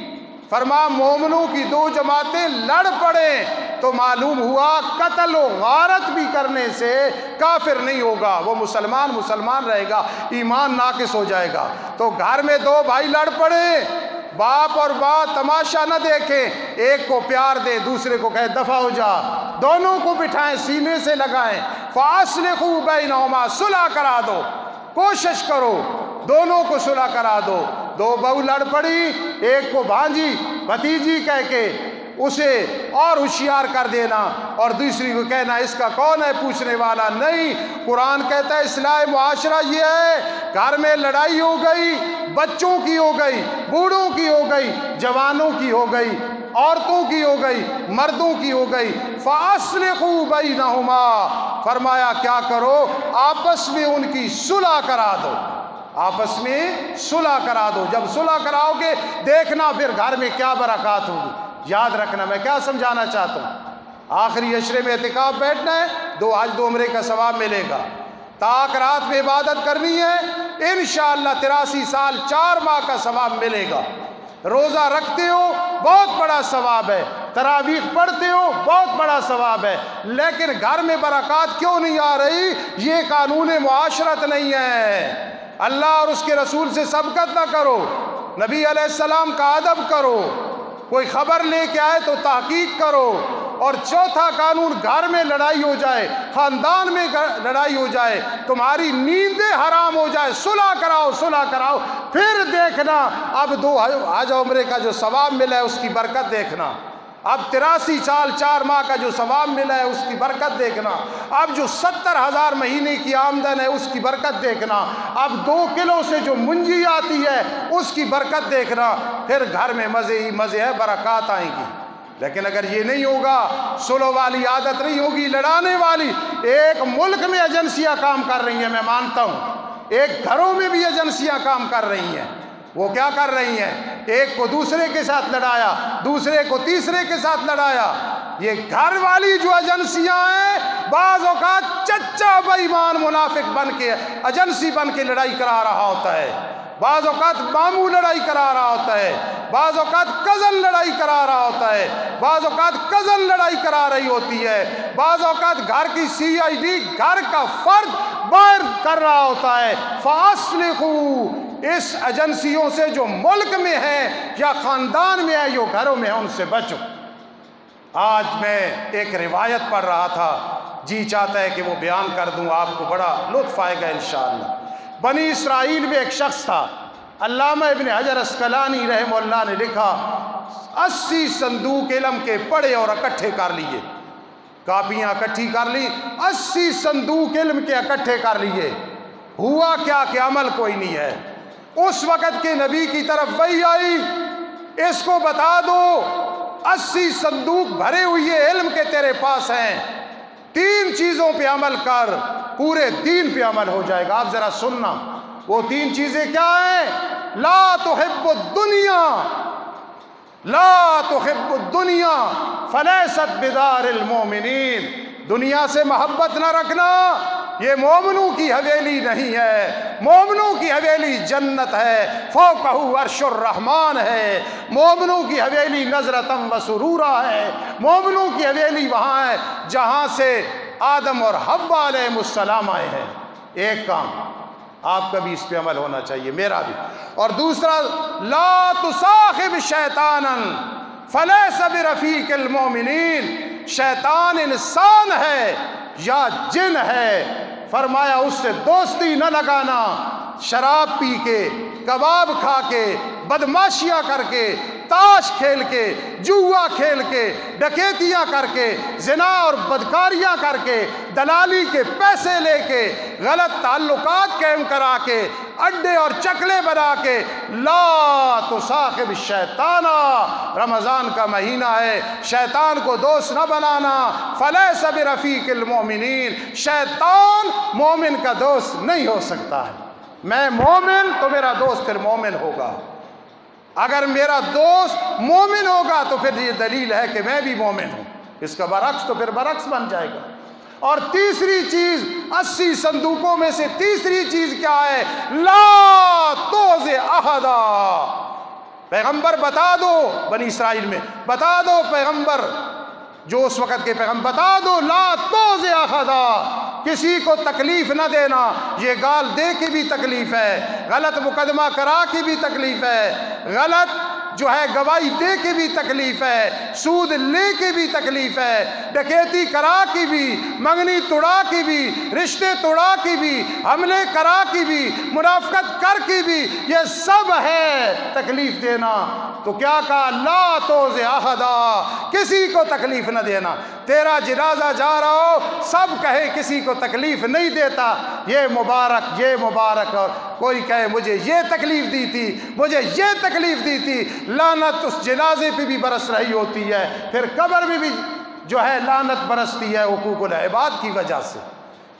فرما مومنوں کی دو جماعتیں لڑ پڑیں تو معلوم ہوا قتل و غارت بھی کرنے سے کافر نہیں ہوگا، وہ مسلمان رہے گا، ایمان ناقص ہو جائے گا۔ تو گھر میں دو بھائی لڑ پڑے، باپ اور ماں تماشا نہ دیکھیں، ایک کو پیار دے، دوسرے کو کہے دفع ہو جا، دونوں کو بٹھائیں، سینے سے لگائیں، فَأَصْلِحُوا بَيْنَهُمَا، صلح کرا دو، کوشش کرو دونوں کو صلح کرا دو۔ دو بہو لڑ پڑی، ایک کو بھانجی بھتیجی کہہ کے اسے اور ہوشیار کر دینا، اور دوسری کو کہنا اس کا کون ہے پوچھنے والا نہیں۔ قرآن کہتا ہے اصلاح معاشرہ یہ ہے، گھر میں لڑائی ہو گئی، بچوں کی ہو گئی، بوڑھوں کی ہو گئی، جوانوں کی ہو گئی، عورتوں کی ہو گئی، مردوں کی ہو گئی، فَأَصْلِحُوا بَيْنَهُمَا، فرمایا کیا کرو، آپس میں ان کی صلح کرا دو، آپس میں صلح کرا دو۔ جب صلح کراؤ گے دیکھنا پھر گھر میں کیا برکات ہوگی۔ یاد رکھنا میں کیا سمجھانا چاہتا ہوں، آخری عشرے میں اعتکاف بیٹھنا ہے، 2 حج 2 عمرے کا ثواب ملے گا۔ تاک رات میں عبادت کرنی ہے، انشاءاللہ 83 سال 4 ماہ کا ثواب ملے گا۔ روزہ رکھتے ہو بہت بڑا ثواب ہے، تراویح پڑھتے ہو بہت بڑا ثواب ہے، لیکن گھر میں برکات کیوں نہیں آ رہی؟ یہ قانون معاشرت نہیں ہے۔ اللہ اور اس کے رسول سے سبقت نہ کرو، نبی علیہ السلام کا ادب کرو، کوئی خبر لے کے آئے تو تحقیق کرو۔ اور چوتھا قانون، گھر میں لڑائی ہو جائے، خاندان میں لڑائی ہو جائے، تمہاری نیندیں حرام ہو جائے، صلح کراؤ، پھر دیکھنا اب 2 حج عمرے کا جو ثواب ملا ہے اس کی برکت دیکھنا، اب 83 سال 4 ماہ کا جو ثواب ملا ہے اس کی برکت دیکھنا، اب جو 70,000 مہینے کی آمدن ہے اس کی برکت دیکھنا، اب 2 کلو سے جو منجی آتی ہے اس کی برکت دیکھنا، پھر گھر میں مزے ہی مزے ہے، برکات آئیں گی۔ لیکن اگر یہ نہیں ہوگا، صلح والی عادت نہیں ہوگی، لڑانے والی، ایک ملک میں ایجنسیاں کام کر رہی ہیں، میں مانتا ہوں، ایک گھروں میں بھی ایجنسیاں کام کر رہی ہیں۔ وہ کیا کر رہی ہیں؟ ایک کو دوسرے کے ساتھ لڑایا، دوسرے کو تیسرے کے ساتھ لڑایا۔ یہ گھر والی جو ایجنسیاں ہیں، بعض اوقات چچا بے ایمان منافق بن کے ایجنسی بن کے لڑائی کرا رہا ہوتا ہے، بعض اوقات ماموں لڑائی کرا رہا ہوتا ہے، بعض اوقات کزن لڑائی کرا رہا ہوتا ہے، بعض اوقات کزن لڑائی کرا رہی ہوتی ہے، بعض اوقات گھر کی CID گھر کا فرد باہر کر رہا ہوتا ہے۔ فَأَصْلِحُوا، اس ایجنسیوں سے جو ملک میں ہیں یا خاندان میں ہیں، جو گھروں میں ہیں، ان سے بچو۔ آج میں ایک روایت پڑھ رہا تھا، جی چاہتا ہے کہ وہ بیان کر دوں، آپ کو بڑا لطف آئے گا انشاءاللہ۔ بنی اسرائیل میں ایک شخص تھا، علامہ ابن حجر عسقلانی رحمہ اللہ نے لکھا، 80 صندوق علم کے پڑھے اور اکٹھے کر لیے، کاپیاں اکٹھی کر لی، 80 صندوق علم کے اکٹھے کر لیے، ہوا کیا کہ عمل کوئی نہیں ہے۔ اس وقت کے نبی کی طرف وحی آئی، اس کو بتا دو 80 صندوق بھرے ہوئے علم کے تیرے پاس ہیں، 3 چیزوں پہ عمل کر، پورے دین پہ عمل ہو جائے گا۔ آپ ذرا سننا، وہ 3 چیزیں کیا ہیں؟ لا تحب الدنیا، لا تحب الدنیا فلیست بدار المومنین، دنیا سے محبت نہ رکھنا، یہ مومنوں کی حویلی نہیں ہے، مومنوں کی حویلی جنت ہے، فوقہ عرش الرحمن ہے، مومنوں کی حویلی نظرتم و سرورا ہے، مومنوں کی حویلی وہاں ہے جہاں سے آدم اور حوا علیہ السلام آئے ہیں۔ ایک کام آپ کا بھی اس پہ عمل ہونا چاہیے، میرا بھی۔ اور دوسرا، لا تصاحب شیطانا فلیس برفیق المومنین، شیطان انسان ہے یا جن ہے، فرمایا اس سے دوستی نہ لگانا، شراب پی کے، کباب کھا کے، بدماشیاں کر کے، تاش کھیل کے، جوا کھیل کے، ڈکیتیاں کر کے، زنا اور بدکاریاں کر کے، دلالی کے پیسے لے کے، غلط تعلقات قائم کرا کے، اڈے اور چکلے بنا کے، لا تصاحب الشیطان، رمضان کا مہینہ ہے، شیطان کو دوست نہ بنانا، فلیس برفیق المؤمنین، شیطان مومن کا دوست نہیں ہو سکتا ہے۔ میں مومن تو میرا دوست پھر مومن ہوگا، اگر میرا دوست مومن ہوگا تو پھر یہ دلیل ہے کہ میں بھی مومن ہوں، اس کا برعکس تو پھر برعکس بن جائے گا۔ اور تیسری چیز، 80 صندوقوں میں سے تیسری چیز کیا ہے؟ لا توزع احدا، پیغمبر بتا دو، بنی اسرائیل میں بتا دو، پیغمبر جو اس وقت کے پیغمبر بتا دو، لا توزع احدا، کسی کو تکلیف نہ دینا، یہ گال دے کے بھی تکلیف ہے، غلط مقدمہ کرا کے بھی تکلیف ہے، غلط جو ہے گواہی دے کے بھی تکلیف ہے، سود لے کے بھی تکلیف ہے، ڈکیتی کرا کی بھی، منگنی توڑا کی بھی، رشتے توڑا کی بھی، حملے کرا کی بھی، منافقت کر کی بھی، یہ سب ہے تکلیف دینا۔ تو کیا کہا؟ لا توزع احدا، کسی کو تکلیف نہ دینا۔ تیرا جنازہ جا رہا ہو، سب کہے کسی کو تکلیف نہیں دیتا، یہ مبارک، یہ مبارک، اور کوئی کہے مجھے یہ تکلیف دی تھی، مجھے یہ تکلیف دی تھی، لعنت اس جنازے پہ بھی برس رہی ہوتی ہے، پھر قبر میں بھی جو ہے لعنت برستی ہے حقوق العباد کی وجہ سے۔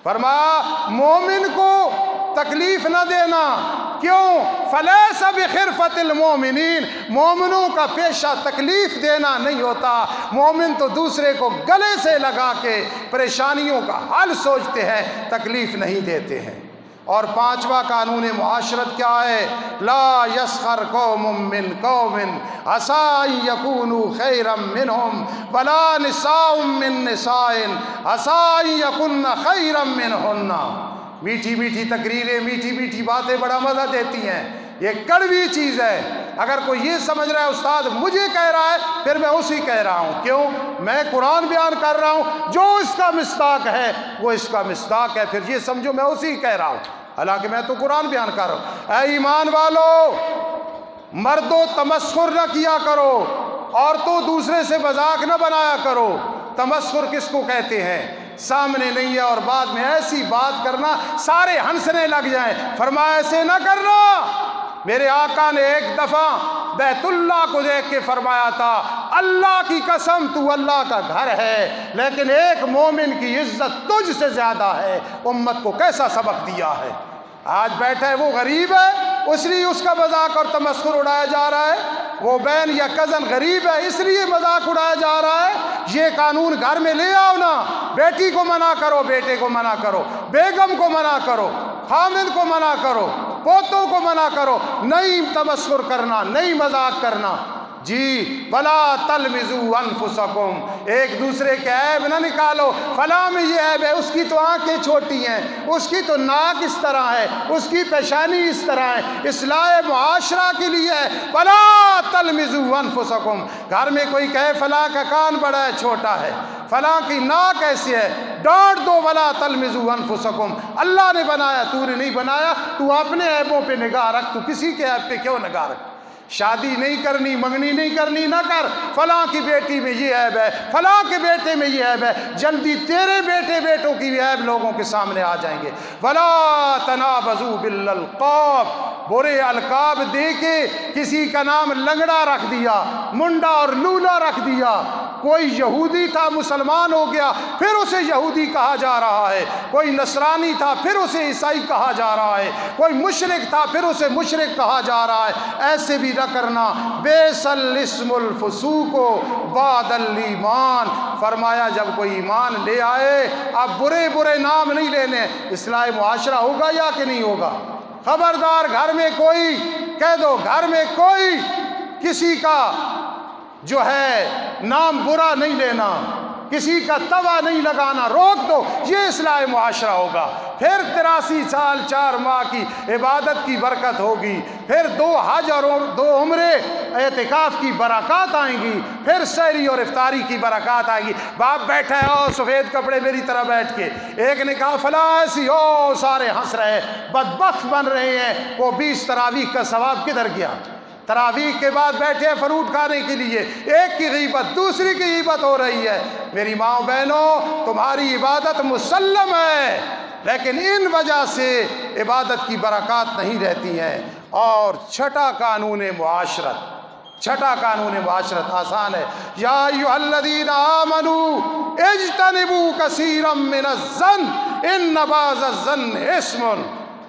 فرمایا مومن کو تکلیف نہ دینا، کیوں؟ فلیس بخرفۃ المؤمنین، مومنوں کا پیشہ تکلیف دینا نہیں ہوتا، مومن تو دوسرے کو گلے سے لگا کے پریشانیوں کا حل سوچتے ہیں، تکلیف نہیں دیتے ہیں۔ اور 5واں قانون معاشرت کیا ہے؟ لا یسخر قوم من قوم عسى ان يكونوا خيرا منهم ولا نساء من نساء عسى ان يكن خيرا منهن۔ میٹھی میٹھی تقریریں، میٹھی میٹھی باتیں بڑا مزہ دیتی ہیں، یہ کڑوی چیز ہے۔ اگر کوئی یہ سمجھ رہا ہے استاد مجھے کہہ رہا ہے، پھر میں اسی کہہ رہا ہوں، کیوں؟ میں قرآن بیان کر رہا ہوں، جو اس کا مصداق ہے وہ اس کا مصداق ہے، پھر یہ سمجھو میں اسی کہہ رہا ہوں، حالانکہ میں تو قرآن بیان کر رہا ہوں۔ اے ایمان والو، مردوں تمسخر نہ کیا کرو، عورتوں دوسرے سے مذاق نہ بنایا کرو۔ تمسخر کس کو کہتے ہیں؟ سامنے نہیں ہے اور بعد میں ایسی بات کرنا سارے ہنسنے لگ جائیں، فرمایا ایسے نہ کرنا۔ میرے آقا نے ایک دفعہ بیت اللہ کو دیکھ کے فرمایا تھا، اللہ کی قسم تو اللہ کا گھر ہے، لیکن ایک مومن کی عزت تجھ سے زیادہ ہے۔ امت کو کیسا سبق دیا ہے۔ آج بیٹھا ہے، وہ غریب ہے اس لیے اس کا مذاق اور تمسخر اڑایا جا رہا ہے، وہ بہن یا کزن غریب ہے اس لیے مذاق اڑایا جا رہا ہے۔ یہ قانون گھر میں لے آؤ نا، بیٹی کو منع کرو، بیٹے کو منع کرو، بیگم کو منع کرو، خامد کو منع کرو، پوتوں کو منع کرو، نہیں تمسخر کرنا، نہیں مذاق کرنا۔ جی ولا تلمزوا انفسکم، ایک دوسرے کے عیب نہ نکالو، فلاں میں یہ عیب ہے، اس کی تو آنکھیں چھوٹی ہیں، اس کی تو ناک اس طرح ہے، اس کی پیشانی اس طرح ہے، اصلاح معاشرہ کے لیے ہے۔ ولا تلمزوا انفسکم، گھر میں کوئی کہے فلاں کا کان بڑا ہے چھوٹا ہے، فلاں کی ناک ایسی ہے، ڈانٹ دو۔ ولا تلمزوا انفسکم، اللہ نے بنایا، تو نے نہیں بنایا، تو اپنے عیبوں پہ نگاہ رکھ، تو کسی کے عیب پہ کیوں نگاہ رکھ؟ شادی نہیں کرنی، منگنی نہیں کرنی، نہ کر۔ فلاں کی بیٹی میں یہ عیب ہے، فلاں کے بیٹے میں یہ عیب ہے، جلدی تیرے بیٹے بیٹوں کی بھی عیب لوگوں کے سامنے آ جائیں گے۔ ولا تنابزوا بالالقاب، برے القاب دے کے کسی کا نام لنگڑا رکھ دیا، منڈا اور لولا رکھ دیا۔ کوئی یہودی تھا مسلمان ہو گیا پھر اسے یہودی کہا جا رہا ہے، کوئی نصرانی تھا پھر اسے عیسائی کہا جا رہا ہے، کوئی مشرک تھا پھر اسے مشرک کہا جا رہا ہے۔ ایسے بھی نہ کرنا۔ بیس الاسم الفسوق بعد الایمان، فرمایا جب کوئی ایمان لے آئے اب برے برے نام نہیں لینے۔ اصلاح معاشرہ ہوگا یا کہ نہیں ہوگا؟ خبردار، گھر میں کوئی کہہ دو، گھر میں کوئی کسی کا جو ہے نام برا نہیں لینا، کسی کا توا نہیں لگانا، روک دو، یہ اصلاح معاشرہ ہوگا۔ پھر 83 سال 4 ماہ کی عبادت کی برکت ہوگی، پھر 2 حج اور 2 عمرے اعتکاف کی برکات آئیں گی، پھر سحری اور افطاری کی برکات آئیں گی۔ باپ بیٹھا ہے، او سفید کپڑے میری طرح بیٹھ کے، ایک نے کہا فلاں ایسی، او سارے ہنس رہے، بدبخت بن رہے ہیں، وہ 20 تراویح کا ثواب کدھر گیا؟ تراویح کے بعد بیٹھے فروٹ کھانے کے لیے، ایک کی غیبت دوسری کی غیبت ہو رہی ہے۔ میری ماں بہنوں، تمہاری عبادت مسلم ہے، لیکن ان وجہ سے عبادت کی برکات نہیں رہتی ہیں۔ اور چھٹا قانون معاشرت آسان ہے۔ یا ایھا الذین آمنوا اجتنبوا کثیرا من الظن ان بعض الظن اسم۔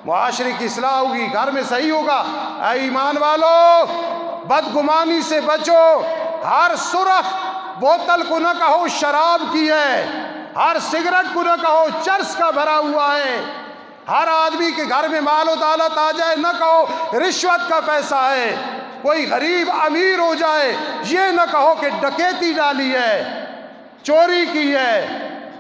معاشرے کی اصلاح ہوگی، گھر میں صحیح ہوگا۔ اے ایمان والو، بدگمانی سے بچو۔ ہر سرخ بوتل کو نہ کہو شراب کی ہے، ہر سگریٹ کو نہ کہو چرس کا بھرا ہوا ہے، ہر آدمی کے گھر میں مال و دولت آ جائے نہ کہو رشوت کا پیسہ ہے، کوئی غریب امیر ہو جائے یہ نہ کہو کہ ڈکیتی ڈالی ہے، چوری کی ہے،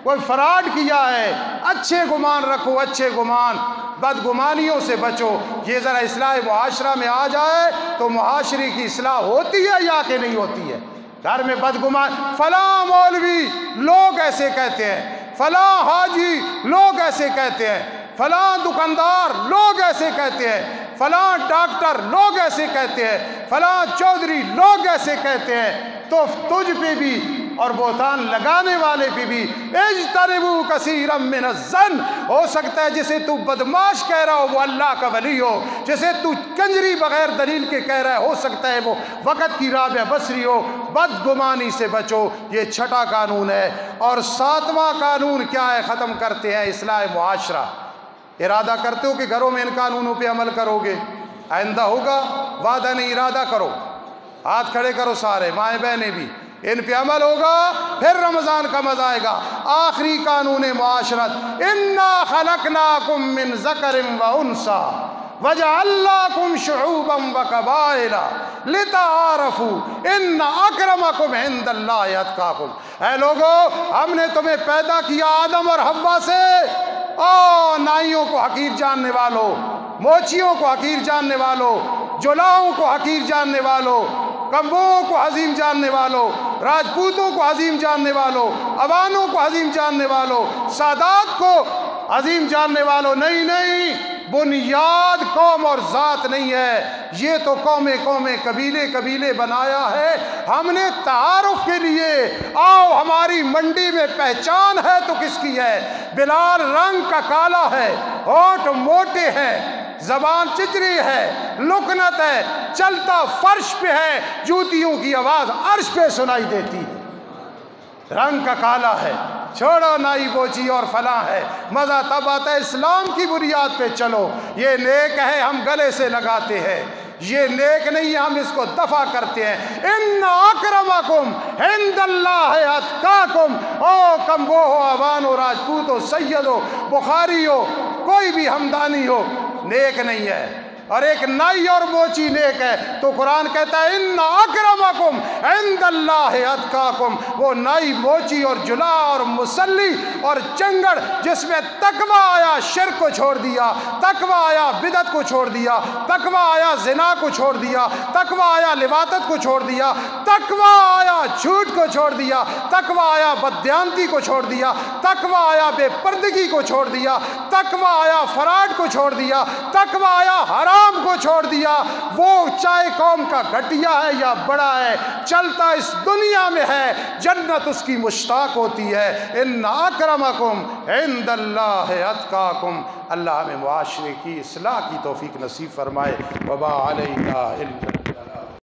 کوئی فراڈ کیا ہے۔ اچھے گمان رکھو، اچھے گمان، بدگمانیوں سے بچو۔ یہ ذرا اصلاح معاشرہ میں آ جائے تو معاشرے کی اصلاح ہوتی ہے یا کہ نہیں ہوتی ہے؟ گھر میں بدگمان، فلاں مولوی لوگ ایسے کہتے ہیں، فلاں حاجی لوگ ایسے کہتے ہیں، فلاں دکاندار لوگ ایسے کہتے ہیں، فلاں ڈاکٹر لوگ ایسے کہتے ہیں، فلاں چودھری لوگ ایسے کہتے ہیں، تو تجھ پہ بھی اور بہتان لگانے والے پہ بھی اجتنبوا کثیرا من الظن۔ ہو سکتا ہے جسے تو بدماش کہہ رہا ہو وہ اللہ کا ولی ہو، جسے تو کنجری بغیر دلیل کے کہہ رہا ہے ہو سکتا ہے وہ وقت کی رابعہ بصری ہو۔ بدگمانی سے بچو، یہ چھٹا قانون ہے۔ اور ساتواں قانون کیا ہے؟ ختم کرتے ہیں اصلاح معاشرہ۔ ارادہ کرتے ہو کہ گھروں میں ان قانونوں پہ عمل کرو گے؟ آئندہ ہوگا؟ وعدہ نہیں، ارادہ کرو، ہاتھ کھڑے کرو سارے، مائیں بہنیں بھی، ان پہ عمل ہوگا پھر رمضان کا مزہ آئے گا۔ آخری قانون معاشرت، انا خلقناکم من ذکر و انثی وجعلناکم شعوبا وقبائل لتعارفوا ان اکرمکم عند اللہ اتقاکم۔ اے لوگو، ہم نے تمہیں پیدا کیا آدم اور حوا سے، نائیوں کو حقیر جاننے والوں، موچیوں کو حقیر جاننے والوں، جولاؤں کو حقیر جاننے والوں، کمبوؤں کو عظیم جاننے والوں، راجپوتوں کو عظیم جاننے والوں، عوانوں کو عظیم جاننے والوں، سادات کو عظیم جاننے والوں۔ نہیں، بنیاد قوم اور ذات نہیں ہے، یہ تو قومیں قبیلے بنایا ہے ہم نے تعارف کے لیے۔ آؤ، ہماری منڈی میں پہچان ہے تو کس کی ہے؟ بلال رنگ کا کالا ہے، ہونٹ موٹے ہیں، زبان چچری ہے، لکنت ہے، چلتا فرش پہ ہے، جوتیوں کی آواز عرش پہ سنائی دیتی، رنگ کا کالا ہے۔ چھوڑو نائی بوچی اور فلاں ہے، مزہ تب آتا ہے اسلام کی بنیاد پہ چلو۔ یہ نیک ہے ہم گلے سے لگاتے ہیں، یہ نیک نہیں ہم اس کو دفع کرتے ہیں۔ ان اکرمکم عند اللہ اتقاکم۔ او کمبو ہو، عوان ہو، راجپوت ہو، سید ہو، بخاری ہو، کوئی بھی ہمدانی ہو، نیک نہیں ہے۔ اور ایک نائی اور موچی نیک ہے، تو قرآن کہتا ہے ان اکرمکم عند اللہ اتقاکم۔ وہ نائی، موچی اور جلا اور مسلی اور چنگڑ جس میں تقوی آیا شرک کو چھوڑ دیا، تقوی آیا بدعت کو چھوڑ دیا، تقوی آیا زنا کو چھوڑ دیا، تقوی آیا لواطت کو چھوڑ دیا، تقوی آیا جھوٹ کو چھوڑ دیا، تقوی آیا بددیانتی کو چھوڑ دیا، تقوی آیا بے پردگی کو چھوڑ دیا، تقوی آیا فراڈ کو چھوڑ دیا، تقوی آیا حرام کو چھوڑ دیا۔ وہ چاہے قوم کا گھٹیا ہے یا بڑا ہے، چلتا اس دنیا میں ہے، جنت اس کی مشتاق ہوتی ہے۔ ان اکرمکم عند اللہ اتقاکم۔ اللہ ہمیں معاشرے کی اصلاح کی توفیق نصیب فرمائے۔ وما علینا الا